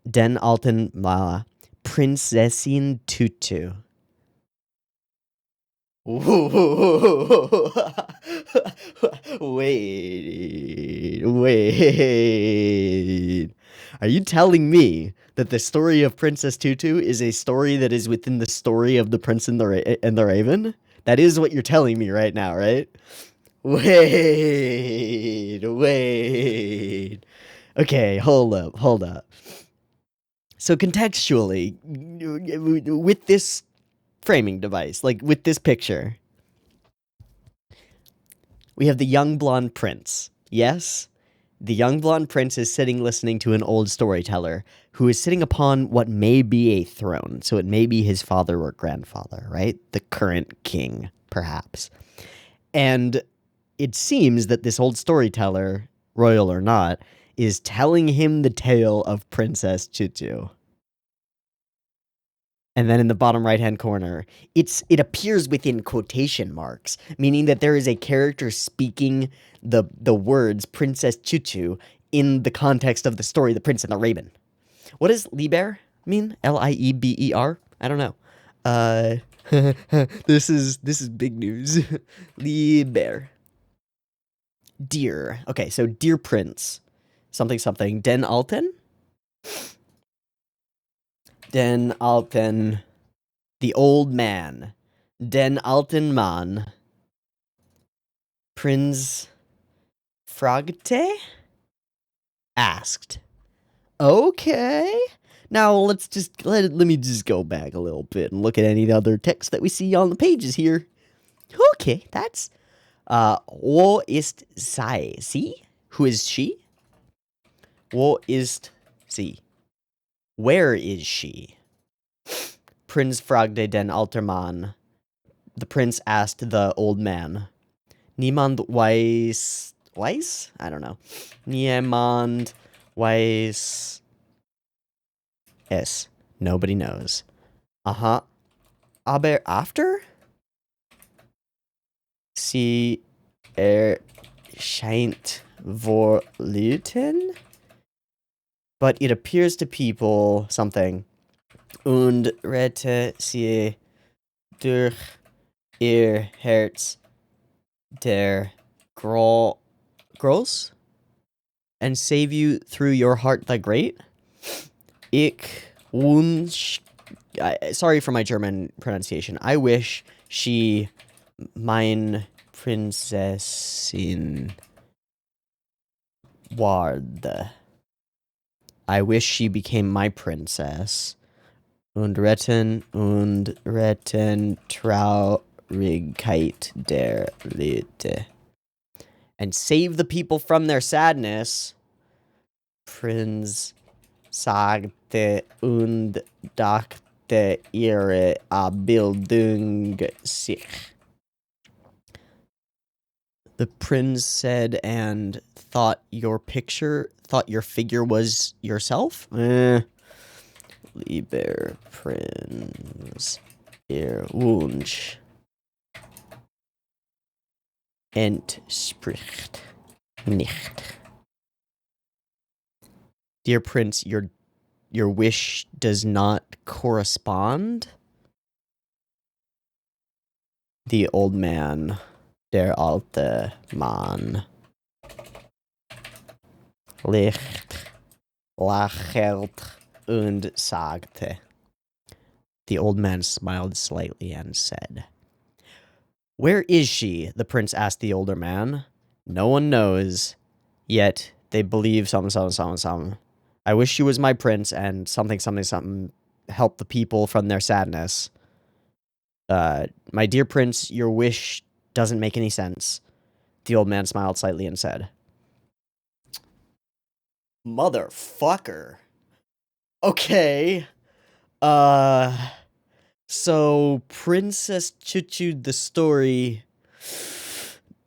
den alten Mala, Prinzessin Tutu. Wait. Are you telling me that the story of Princess Tutu is a story that is within the story of The Prince and the Raven? That is what you're telling me right now, right? Wait. Okay, hold up. So contextually, with this framing device, like with this picture, we have the young blonde prince. Yes? The young blonde prince is sitting listening to an old storyteller who is sitting upon what may be a throne. So it may be his father or grandfather, right? The current king, perhaps. And it seems that this old storyteller, royal or not, is telling him the tale of Princess Tutu. And then in the bottom right-hand corner, it appears within quotation marks, meaning that there is a character speaking the words Princess Tutu in the context of the story, The Prince and the Raven. What does Lieber mean? Lieber? I don't know. This is big news. Lieber. Dear. Okay, so Dear Prince. Something. Den Alten? Den alten, the old man. Den alten Mann. Prinz Fragte asked. Okay. Now let's just let me just go back a little bit and look at any other text that we see on the pages here. Okay, that's wo ist sie? Who is she? Wo ist sie? Where is she? Prinz fragte den alter Mann. The prince asked the old man. Niemand weiß... I don't know. Niemand weiß es. Nobody knows. Uh-huh. Aber after? Sie erscheint vorluten? But it appears to people something. Und rette sie durch ihr Herz der groß? And save you through your heart the great? Ich wünsch... sorry for my German pronunciation. I wish she... mein Prinzessin ward. I wish she became my princess. Und retten Traurigkeit der Leute. And save the people from their sadness. Prinz sagte und dachte ihre Abbildung sich. The prince said and thought your figure was yourself? Lieber Prinz, ihr Wunsch entspricht nicht. Dear Prince, your wish does not correspond? The old man, der alte Mann, lächelt und sagte. The old man smiled slightly and said, Where is she? The prince asked the older man. No one knows, yet they believe something. I wish she was my prince and something help the people from their sadness. My dear prince, your wish doesn't make any sense. The old man smiled slightly and said, Motherfucker. Okay. So Princess Chuchu, the story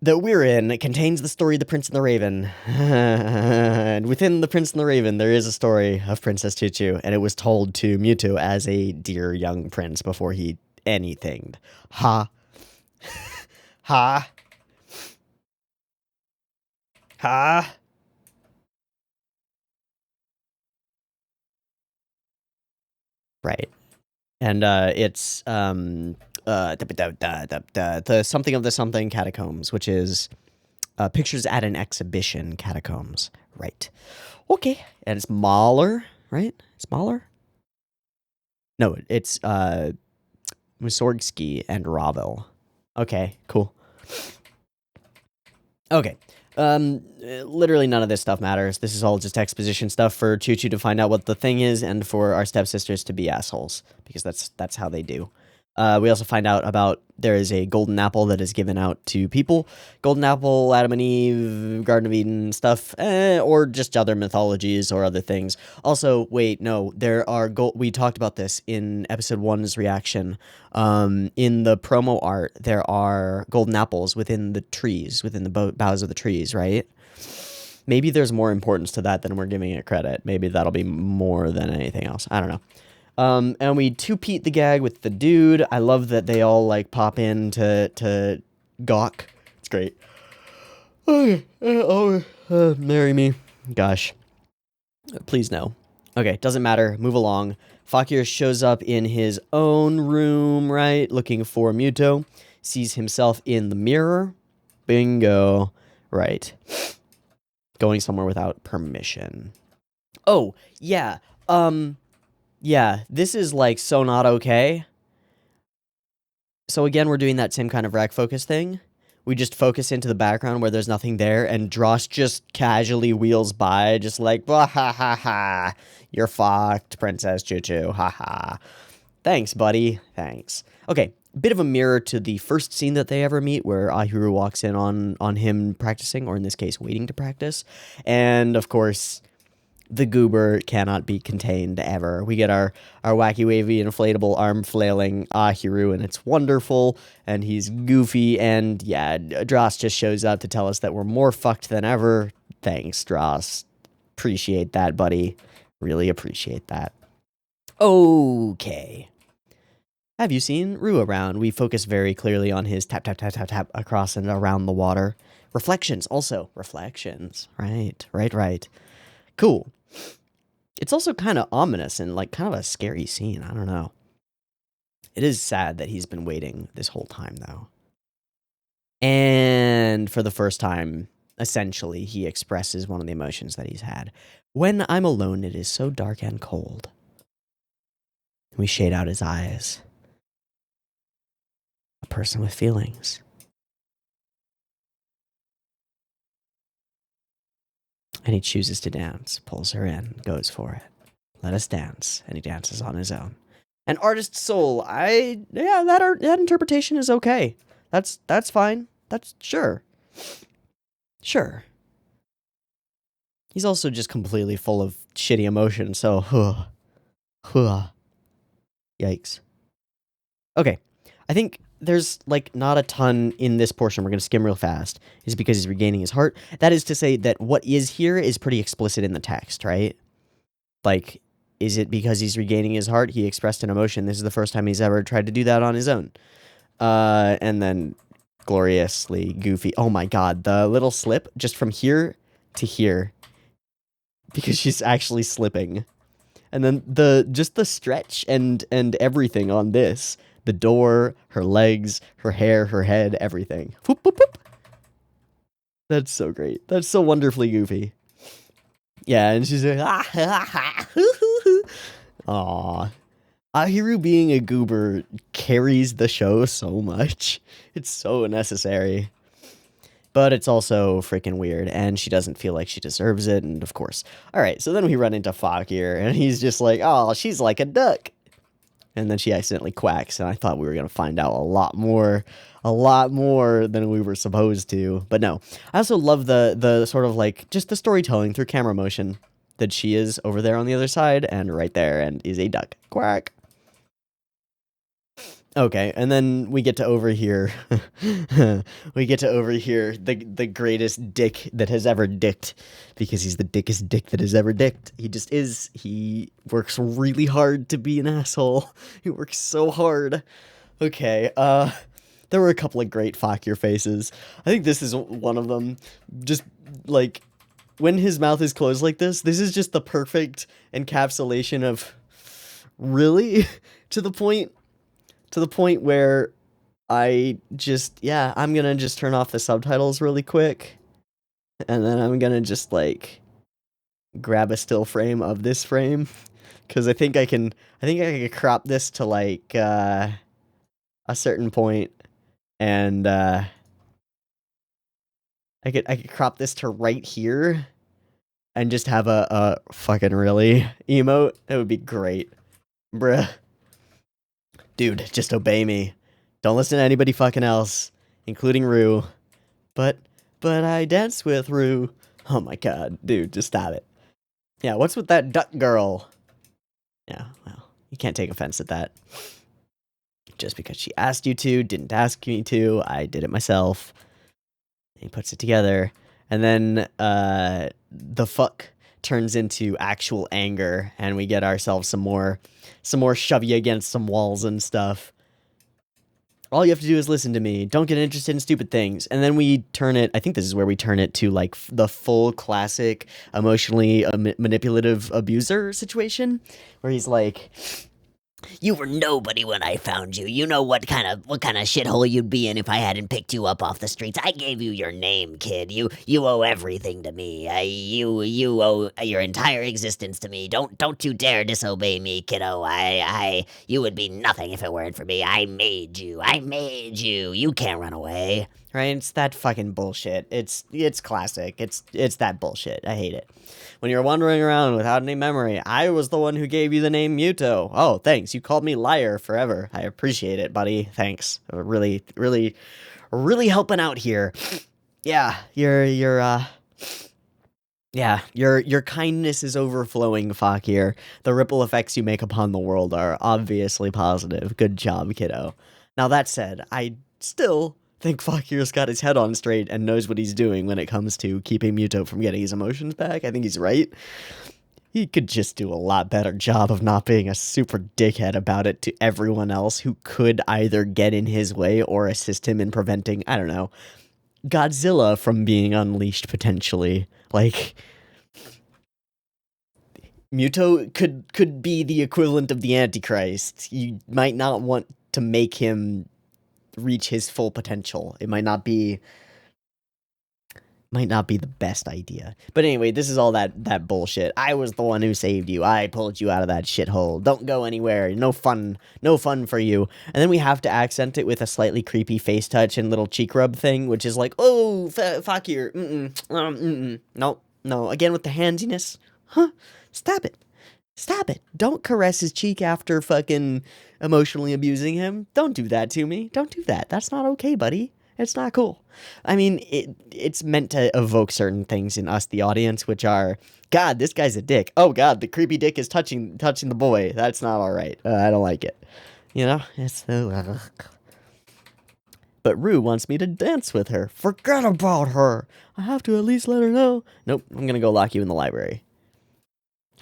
that we're in, it contains the story of The Prince and the Raven. And within The Prince and the Raven, there is a story of Princess Chuchu, and it was told to Mewtwo as a dear young prince before he anythinged. Ha. Ha. Ha. Right. And it's the something of the something Catacombs, which is pictures at an exhibition Catacombs. Right. Okay. And it's Mahler, right? It's Mahler? No, it's Mussorgsky and Ravel. Okay, cool. Okay. Literally none of this stuff matters. This is all just exposition stuff for Choo-Choo to find out what the thing is and for our stepsisters to be assholes, because that's how they do. We also find out about there is a golden apple that is given out to people. Golden apple, Adam and Eve, Garden of Eden stuff, or just other mythologies or other things. Also, wait, no, there are we talked about this in episode 1's reaction. In the promo art, there are golden apples within the trees, within the boughs of the trees, right? Maybe there's more importance to that than we're giving it credit. Maybe that'll be more than anything else. I don't know. And we two-peat the gag with the dude. I love that they all, like, pop in to gawk. It's great. Okay. Marry me. Gosh. Please no. Okay, doesn't matter. Move along. Fakir shows up in his own room, right? Looking for Mewtwo. Sees himself in the mirror. Bingo. Right. Going somewhere without permission. Oh, yeah. Yeah, this is like so not okay. So again, we're doing that same kind of rack focus thing. We just focus into the background where there's nothing there, and Dross just casually wheels by, just like, bah, ha ha ha, you're fucked, Princess Chuchu, ha ha. Thanks, buddy, thanks. Okay, bit of a mirror to the first scene that they ever meet, where Ahiru walks in on him practicing, or in this case, waiting to practice. And, of course, the goober cannot be contained ever. We get our wacky wavy inflatable arm flailing Ahiru, and it's wonderful, and he's goofy, and yeah, Dross just shows up to tell us that we're more fucked than ever. Thanks, Dross. Appreciate that, buddy. Really appreciate that. Okay. Have you seen Rue around? We focus very clearly on his tap, tap, tap, tap, tap across and around the water. Reflections, also. Reflections. Right. Cool. It's also kind of ominous and like kind of a scary scene. I don't know. It is sad that he's been waiting this whole time, though. And for the first time, essentially, he expresses one of the emotions that he's had. When I'm alone, it is so dark and cold. We shade out his eyes. A person with feelings. And he chooses to dance, pulls her in, goes for it. Let us dance, and he dances on his own. An artist's soul, that interpretation is okay. That's fine. That's sure. He's also just completely full of shitty emotion, so yikes. Okay, I think there's like not a ton in this portion. We're going to skim real fast. Is because he's regaining his heart. That is to say that what is here is pretty explicit in the text, right? Like, is it because he's regaining his heart? He expressed an emotion. This is the first time he's ever tried to do that on his own. And then gloriously goofy. Oh my god, the little slip just from here to here. Because she's actually slipping. And then the stretch and everything on this. The door, her legs, her hair, her head, everything. Whoop, whoop, whoop. That's so great. That's so wonderfully goofy. Yeah, and she's like, Aww. Ahiru being a goober carries the show so much. It's so necessary. But it's also freaking weird, and she doesn't feel like she deserves it, and of course. Alright, so then we run into Fakir, and he's just like, oh, she's like a duck. And then she accidentally quacks, and I thought we were going to find out a lot more than we were supposed to. But no. I also love the sort of like, just the storytelling through camera motion, that she is over there on the other side, and right there, and is a duck. Quack. Okay, and then we get to overhear, the greatest dick that has ever dicked, because he's the dickest dick that has ever dicked. He just is. He works really hard to be an asshole. He works so hard. Okay, there were a couple of great Fakir faces. I think this is one of them. Just, like, when his mouth is closed like this is just the perfect encapsulation of, really? To the point where I just, I'm gonna just turn off the subtitles really quick, and then I'm gonna just, like, grab a still frame of this frame, because I think I can crop this to, like, a certain point, and, I could crop this to right here, and just have a fucking really emote. That would be great. Bruh. Dude, just obey me. Don't listen to anybody fucking else, including Rue. But I dance with Rue. Oh my god, dude, just stop it. Yeah, what's with that duck girl? Yeah, well, you can't take offense at that. Just because she asked you to, didn't ask me to, I did it myself. And he puts it together. And then, the fuck turns into actual anger, and we get ourselves some more shove you against some walls and stuff. All you have to do is listen to me. Don't get interested in stupid things. And then we turn it, I think this is where we turn it to, like, the full classic emotionally manipulative abuser situation, where he's like, You were nobody when I found you. You know what kind of shithole you'd be in if I hadn't picked you up off the streets. I gave you your name, kid. You owe everything to me. You owe your entire existence to me. Don't you dare disobey me, kiddo. You would be nothing if it weren't for me. I made you. I made you. You can't run away. Right? It's that fucking bullshit. It's classic. It's that bullshit. I hate it. When you're wandering around without any memory, I was the one who gave you the name Muto. Oh, thanks. You called me liar forever. I appreciate it, buddy. Thanks. Really, really, really helping out here. Yeah, your kindness is overflowing, Fakir. The ripple effects you make upon the world are obviously positive. Good job, kiddo. Now that said, I still think Fakir's got his head on straight and knows what he's doing when it comes to keeping Muto from getting his emotions back. I think he's right. He could just do a lot better job of not being a super dickhead about it to everyone else who could either get in his way or assist him in preventing, I don't know, Godzilla from being unleashed potentially. Like, Muto could be the equivalent of the Antichrist. You might not want to make him reach his full potential. It might not be the best idea. But anyway, this is all that bullshit. I was the one who saved you. I pulled you out of that shithole. Don't go anywhere. No fun for you. And then we have to accent it with a slightly creepy face touch and little cheek rub thing, which is like, oh, Fakir. No. Again with the handiness. Huh? Stop it. Don't caress his cheek after fucking emotionally abusing him. Don't do that to me. Don't do that. That's not okay, buddy. It's not cool. I mean, it's meant to evoke certain things in us, the audience, which are, God, this guy's a dick. Oh, God, the creepy dick is touching the boy. That's not all right. I don't like it. You know? It's so... But Rue wants me to dance with her. Forget about her. I have to at least let her know. Nope, I'm gonna go lock you in the library.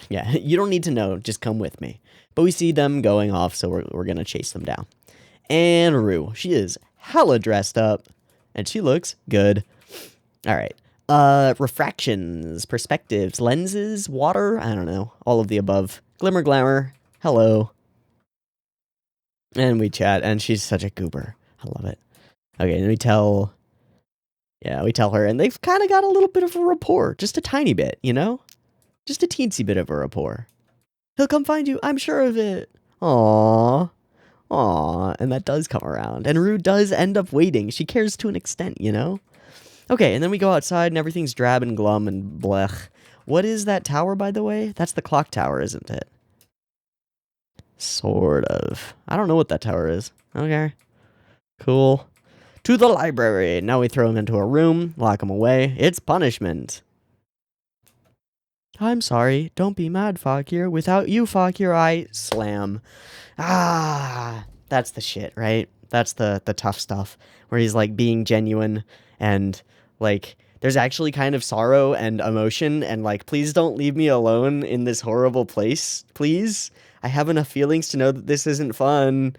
Yeah, you don't need to know, just come with me. But we see them going off, so we're gonna chase them down. And Rue, she is hella dressed up, and she looks good. Alright, refractions, perspectives, lenses, water, I don't know, all of the above. Glimmer glamour, hello. And we chat, and she's such a goober. I love it. Okay, and we tell her, and they've kind of got a little bit of a rapport, just a tiny bit, you know? Just a teensy bit of a rapport. He'll come find you, I'm sure of it. Aww. And that does come around. And Rue does end up waiting. She cares to an extent, you know? Okay, and then we go outside and everything's drab and glum and blech. What is that tower, by the way? That's the clock tower, isn't it? Sort of. I don't know what that tower is. Okay. Cool. To the library. Now we throw him into a room, lock him away. It's punishment. I'm sorry. Don't be mad, Fakir. Without you, Fakir, I slam. That's the shit, right? That's the tough stuff. Where he's, like, being genuine and, like, there's actually kind of sorrow and emotion and, like, please don't leave me alone in this horrible place, please. I have enough feelings to know that this isn't fun.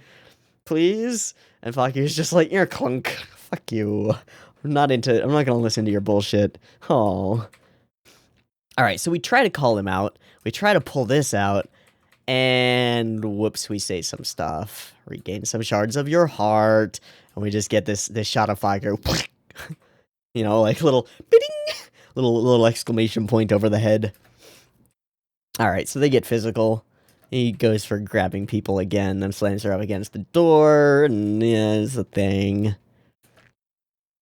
Please? And Fakir's just like, you're clunk. Fuck you. I'm not gonna listen to your bullshit. Oh. Alright, so we try to call him out. We try to pull this out. And whoops, we say some stuff. Regain some shards of your heart. And we just get this shot of Fakir. You know, like little bidding, little exclamation point over the head. Alright, so they get physical. He goes for grabbing people again, then slams her up against the door, and yeah, it's a thing.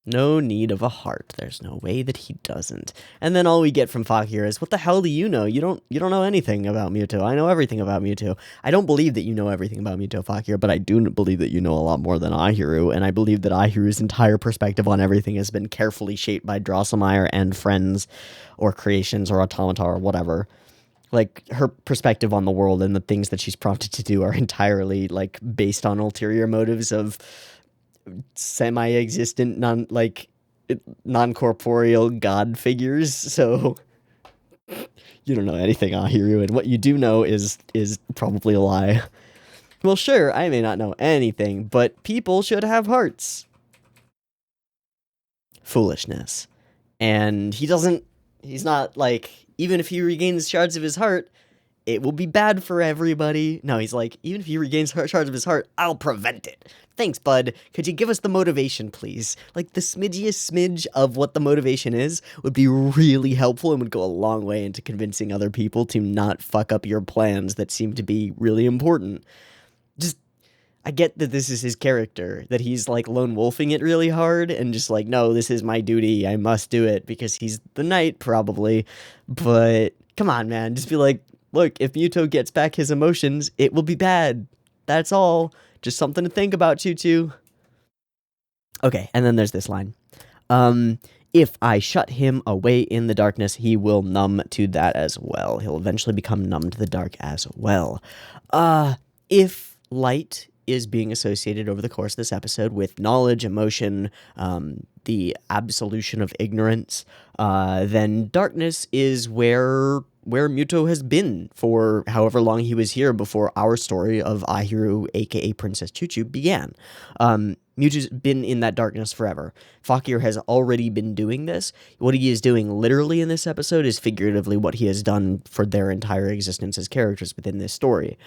No need of a heart. There's no way that he doesn't. And then all we get from Fakir is, what the hell do you know? You don't know anything about Muto. I know everything about Muto. I don't believe that you know everything about Muto, Fakir, but I do believe that you know a lot more than Ahiru, and I believe that Ahiru's entire perspective on everything has been carefully shaped by Drosselmeyer and friends, or creations, or automata, or whatever. Like, her perspective on the world and the things that she's prompted to do are entirely, like, based on ulterior motives of semi-existent, non-corporeal god figures, so you don't know anything, Ahiru, and what you do know is probably a lie. Well, sure, I may not know anything, but people should have hearts. Foolishness. And he's not, like, even if he regains shards of his heart, it will be bad for everybody. No, he's like, even if he regains charge of his heart, I'll prevent it. Thanks, bud. Could you give us the motivation, please? Like, the smidgiest smidge of what the motivation is would be really helpful and would go a long way into convincing other people to not fuck up your plans that seem to be really important. Just, I get that this is his character, that he's, like, lone wolfing it really hard, and just like, no, this is my duty, I must do it, because he's the knight, probably. But, come on, man, just be like, look, if Muto gets back his emotions, it will be bad. That's all. Just something to think about, Tutu. Okay, and then there's this line. If I shut him away in the darkness, he will numb to that as well. He'll eventually become numb to the dark as well. If light is being associated over the course of this episode with knowledge, emotion, the absolution of ignorance, then darkness is where Muto has been for however long he was here before our story of Ahiru, aka Princess Chuchu, began. Muto's been in that darkness forever. Fakir has already been doing this. What he is doing literally in this episode is figuratively what he has done for their entire existence as characters within this story.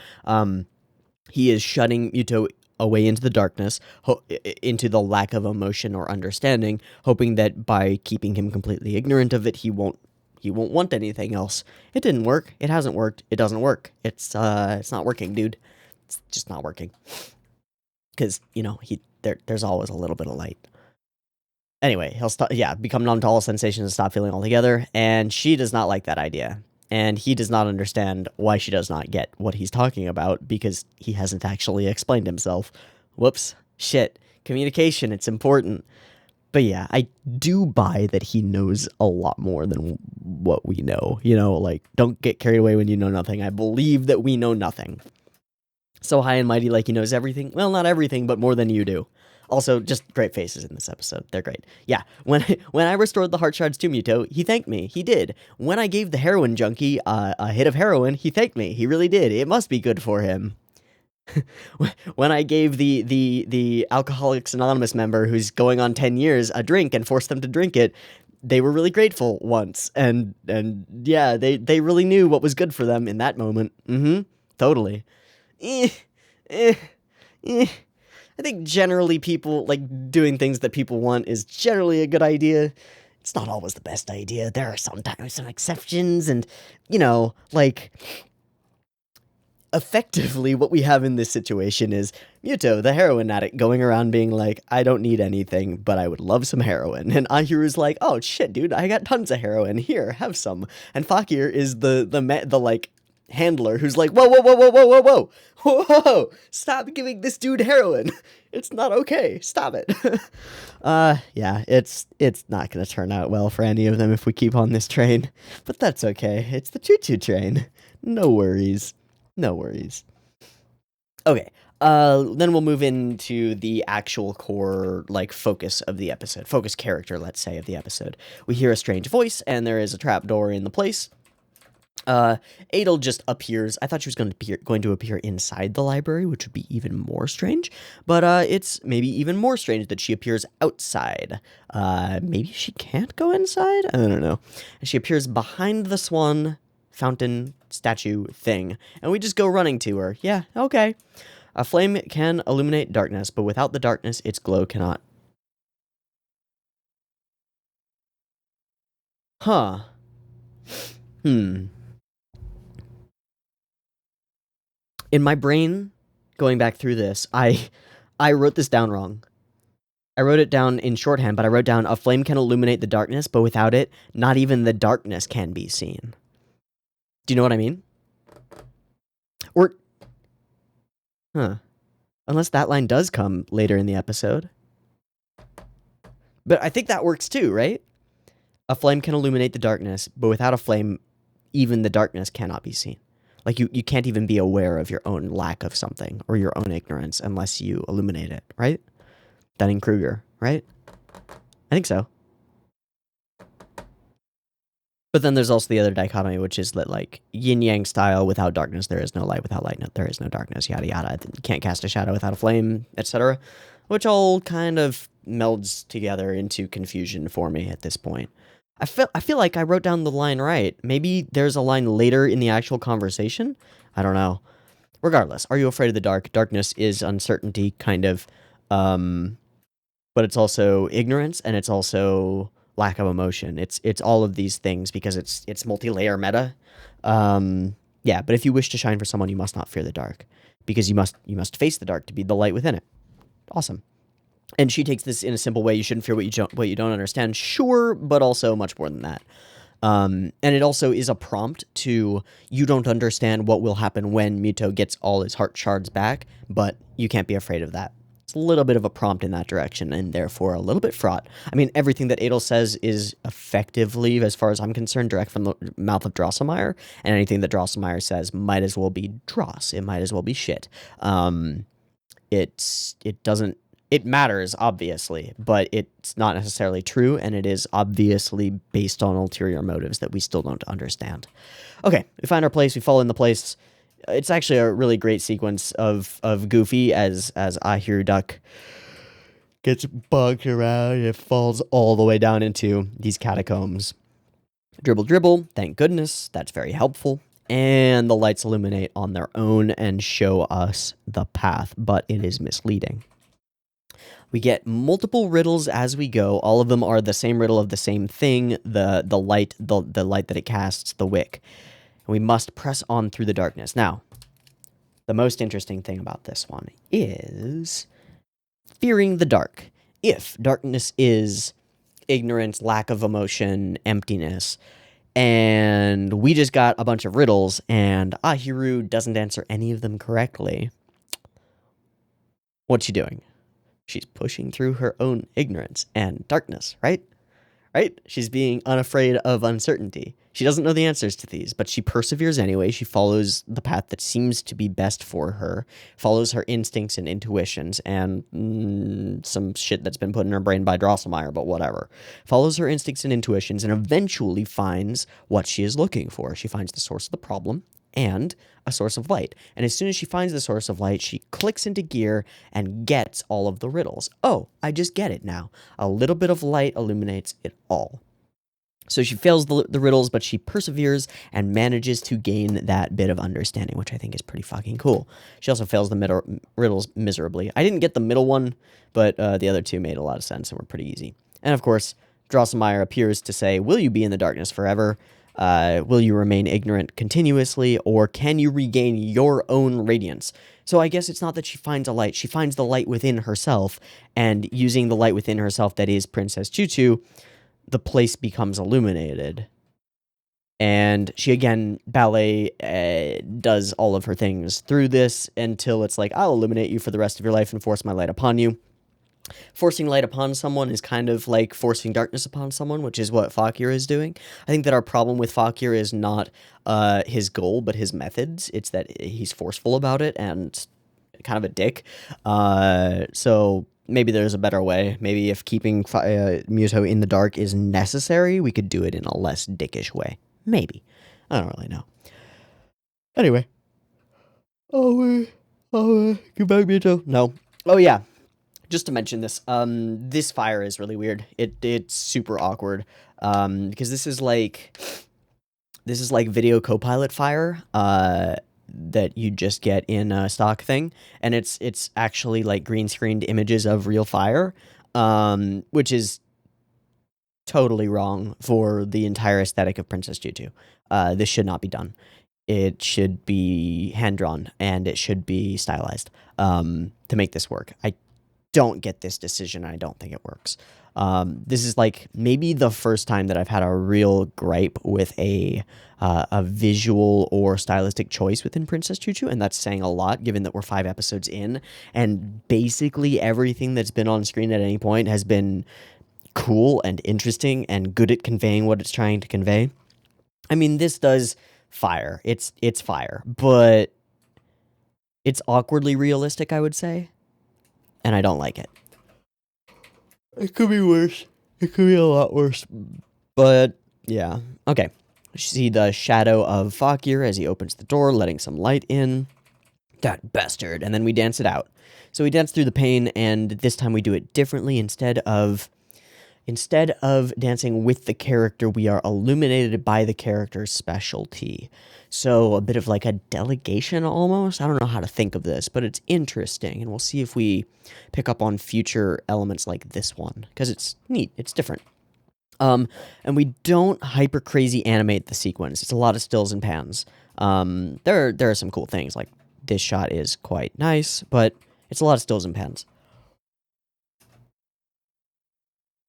He is shutting Muto away into the darkness, into the lack of emotion or understanding, hoping that by keeping him completely ignorant of it, he won't want anything else. It didn't work. It hasn't worked. It doesn't work. It's not working, dude. It's just not working. Because, there's always a little bit of light. Anyway, he'll become numb to all sensations and stop feeling altogether, and she does not like that idea. And he does not understand why she does not get what he's talking about, because he hasn't actually explained himself. Whoops. Shit. Communication, it's important. But yeah, I do buy that he knows a lot more than what we know. Don't get carried away when you know nothing. I believe that we know nothing. So high and mighty like he knows everything. Well, not everything, but more than you do. Also, just great faces in this episode. They're great. Yeah, when I restored the heart shards to Muto, he thanked me. He did. When I gave the heroin junkie a hit of heroin, he thanked me. He really did. It must be good for him. When I gave the Alcoholics Anonymous member who's going on 10 years a drink and forced them to drink it, they were really grateful once. And yeah, they really knew what was good for them in that moment. Totally. I think generally people, doing things that people want is generally a good idea. It's not always the best idea. There are sometimes some exceptions, and, effectively what we have in this situation is Muto, the heroin addict, going around being like, I don't need anything, but I would love some heroin. And Ahiru's like, oh shit, dude, I got tons of heroin. Here, have some. And Fakir is the handler who's like, whoa, stop giving this dude heroin. It's not okay. Stop it. Yeah, it's not going to turn out well for any of them if we keep on this train. But that's okay. It's the choo-choo train. No worries. Okay, then we'll move into the actual core, focus of the episode. Focus character, let's say, of the episode. We hear a strange voice, and there is a trapdoor in the place. Edel just appears. I thought she was going to appear inside the library, which would be even more strange. But it's maybe even more strange that she appears outside. Maybe she can't go inside? I don't know. And she appears behind the swan fountain statue thing, and we just go running to her. Yeah, okay. A flame can illuminate darkness, but without the darkness, its glow cannot. Huh. In my brain, going back through this, I wrote this down wrong. I wrote it down in shorthand, but I wrote down, a flame can illuminate the darkness, but without it, not even the darkness can be seen. Do you know what I mean? Unless that line does come later in the episode. But I think that works too, right? A flame can illuminate the darkness, but without a flame, even the darkness cannot be seen. You can't even be aware of your own lack of something or your own ignorance unless you illuminate it, right? Dunning-Kruger, right? I think so. But then there's also the other dichotomy, which is that, yin-yang style, without darkness, there is no light. Without light, there is no darkness, yada yada. You can't cast a shadow without a flame, etc. Which all kind of melds together into confusion for me at this point. I feel like I wrote down the line right. Maybe there's a line later in the actual conversation. I don't know. Regardless, are you afraid of the dark? Darkness is uncertainty, kind of, but it's also ignorance, and it's also lack of emotion. It's all of these things because it's multi-layer meta. Yeah, but if you wish to shine for someone, you must not fear the dark, because you must face the dark to be the light within it. Awesome. And she takes this in a simple way. You shouldn't fear what you don't understand. Sure, but also much more than that. And it also is a prompt to, you don't understand what will happen when Muto gets all his heart shards back, but you can't be afraid of that. It's a little bit of a prompt in that direction, and therefore a little bit fraught. I mean, everything that Edel says is effectively, as far as I'm concerned, direct from the mouth of Drosselmeyer, and anything that Drosselmeyer says might as well be dross. It might as well be shit. It matters, obviously, but it's not necessarily true, and it is obviously based on ulterior motives that we still don't understand. Okay, we find our place, we fall in the place. It's actually a really great sequence of Goofy as Ahiru Duck gets bugged around and it falls all the way down into these catacombs. Dribble, dribble, thank goodness, that's very helpful. And the lights illuminate on their own and show us the path, but it is misleading. We get multiple riddles as we go. All of them are the same riddle of the same thing, the light that it casts, the wick. And we must press on through the darkness. Now, the most interesting thing about this one is fearing the dark. If darkness is ignorance, lack of emotion, emptiness, and we just got a bunch of riddles, and Ahiru doesn't answer any of them correctly, what's she doing? She's pushing through her own ignorance and darkness, right? Right? She's being unafraid of uncertainty. She doesn't know the answers to these, but she perseveres anyway. She follows the path that seems to be best for her, follows her instincts and intuitions, and some shit that's been put in her brain by Drosselmeyer, but whatever. Follows her instincts and intuitions and eventually finds what she is looking for. She finds the source of the problem and a source of light. And as soon as she finds the source of light, she clicks into gear and gets all of the riddles. Oh, I just get it now. A little bit of light illuminates it all. So she fails the riddles, but she perseveres and manages to gain that bit of understanding, which I think is pretty fucking cool. She also fails the riddles miserably. I didn't get the middle one, but the other two made a lot of sense and were pretty easy. And of course, Drosselmeyer appears to say, will you be in the darkness forever? Will you remain ignorant continuously, or can you regain your own radiance? So I guess it's not that she finds a light. She finds the light within herself, and using the light within herself that is Princess Tutu, the place becomes illuminated. And she again, ballet does all of her things through this until it's like, I'll illuminate you for the rest of your life and force my light upon you. Forcing light upon someone is kind of like forcing darkness upon someone, which is what Fakir is doing. I think that our problem with Fakir is not his goal, but his methods. It's that he's forceful about it and kind of a dick. So maybe there's a better way. Maybe if keeping Muto in the dark is necessary, we could do it in a less dickish way. Maybe. I don't really know. Anyway. Goodbye, Muto. No. Oh, yeah. Just to mention this, this fire is really weird. It's super awkward, because this is like video copilot fire, that you just get in a stock thing, and it's actually like green screened images of real fire, which is totally wrong for the entire aesthetic of Princess Tutu. This should not be done. It should be hand drawn, and it should be stylized, to make this work. I don't get this decision. I don't think it works. This is like maybe the first time that I've had a real gripe with a visual or stylistic choice within Princess Tutu, and that's saying a lot given that we're 5 episodes in, and basically everything that's been on screen at any point has been cool and interesting and good at conveying what it's trying to convey. I mean, this does fire. It's fire, but it's awkwardly realistic, I would say. And I don't like it. It could be worse. It could be a lot worse. But, yeah. Okay. You see the shadow of Fakir as he opens the door, letting some light in. That bastard. And then we dance it out. So we dance through the pain, and this time we do it differently. Instead of Instead of dancing with the character, we are illuminated by the character's specialty. So a bit of like a delegation almost. I don't know how to think of this, but it's interesting. And we'll see if we pick up on future elements like this one, because it's neat. It's different. And we don't hyper crazy animate the sequence. It's a lot of stills and pans. There are some cool things, like this shot is quite nice, but it's a lot of stills and pans.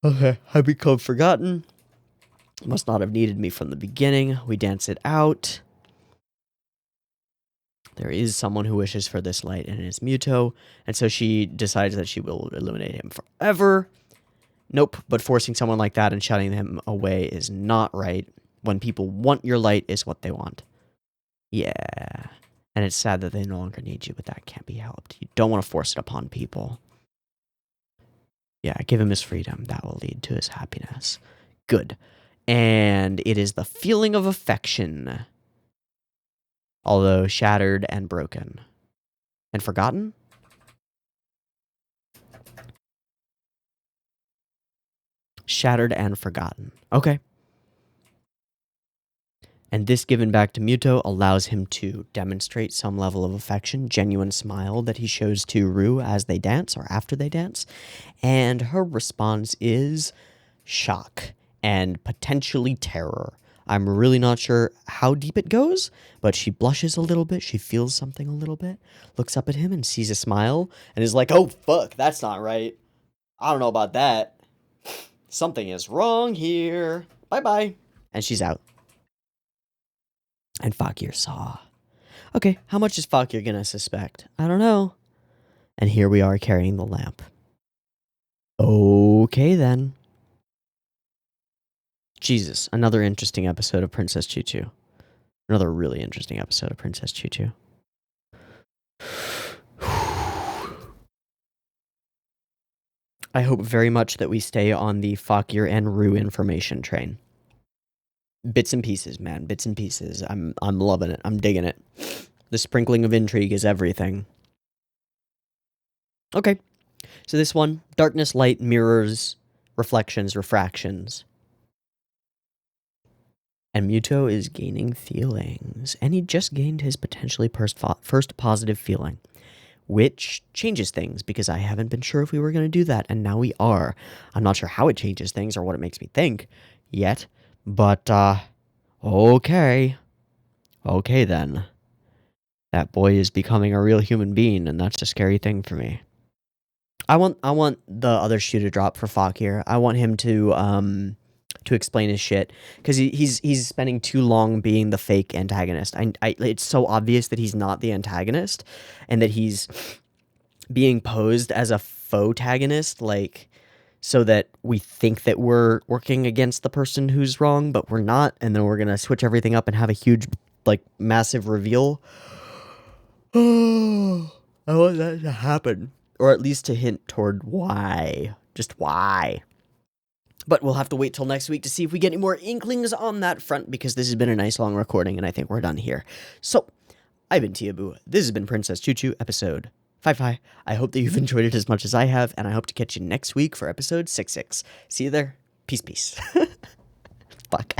Okay, I become forgotten. Must not have needed me from the beginning. We dance it out. There is someone who wishes for this light, and it is Muto. And so she decides that she will illuminate him forever. Nope, but forcing someone like that and shutting them away is not right. When people want your light is what they want. Yeah. And it's sad that they no longer need you, but that can't be helped. You don't want to force it upon people. Yeah, give him his freedom. That will lead to his happiness. Good. And it is the feeling of affection. Although shattered and broken. And forgotten? Shattered and forgotten. Okay. And this given back to Muto allows him to demonstrate some level of affection, genuine smile that he shows to Ru as they dance or after they dance. And her response is shock and potentially terror. I'm really not sure how deep it goes, but she blushes a little bit. She feels something a little bit, looks up at him and sees a smile and is like, oh, fuck, that's not right. I don't know about that. Something is wrong here. Bye-bye. And she's out. And Fakir saw. Okay, how much is Fakir gonna suspect? I don't know. And here we are carrying the lamp. Okay, then. Jesus, another interesting episode of Princess Choo-Choo. Another really interesting episode of Princess Choo-Choo. I hope very much that we stay on the Fakir and Ru information train. Bits and pieces, man. Bits and pieces. I'm loving it. I'm digging it. The sprinkling of intrigue is everything. Okay. So this one, darkness, light, mirrors, reflections, refractions. And Muto is gaining feelings. And he just gained his potentially first positive feeling. Which changes things, because I haven't been sure if we were going to do that, and now we are. I'm not sure how it changes things or what it makes me think yet. But, okay. Okay, then. That boy is becoming a real human being, and that's a scary thing for me. I want the other shoe to drop for Fakir. I want him to explain his shit, because he's spending too long being the fake antagonist. It's so obvious that he's not the antagonist, and that he's being posed as a faux-tagonist, like, so that we think that we're working against the person who's wrong, but we're not, and then we're gonna switch everything up and have a huge, like, massive reveal. Oh, I want that to happen. Or at least to hint toward why. Just why. But we'll have to wait till next week to see if we get any more inklings on that front, because this has been a nice long recording, and I think we're done here. So, I've been Teeaboo. This has been Princess Choo-Choo, episode 5-5. I hope that you've enjoyed it as much as I have, and I hope to catch you next week for episode 6-6. See you there. Peace, peace. Fuck.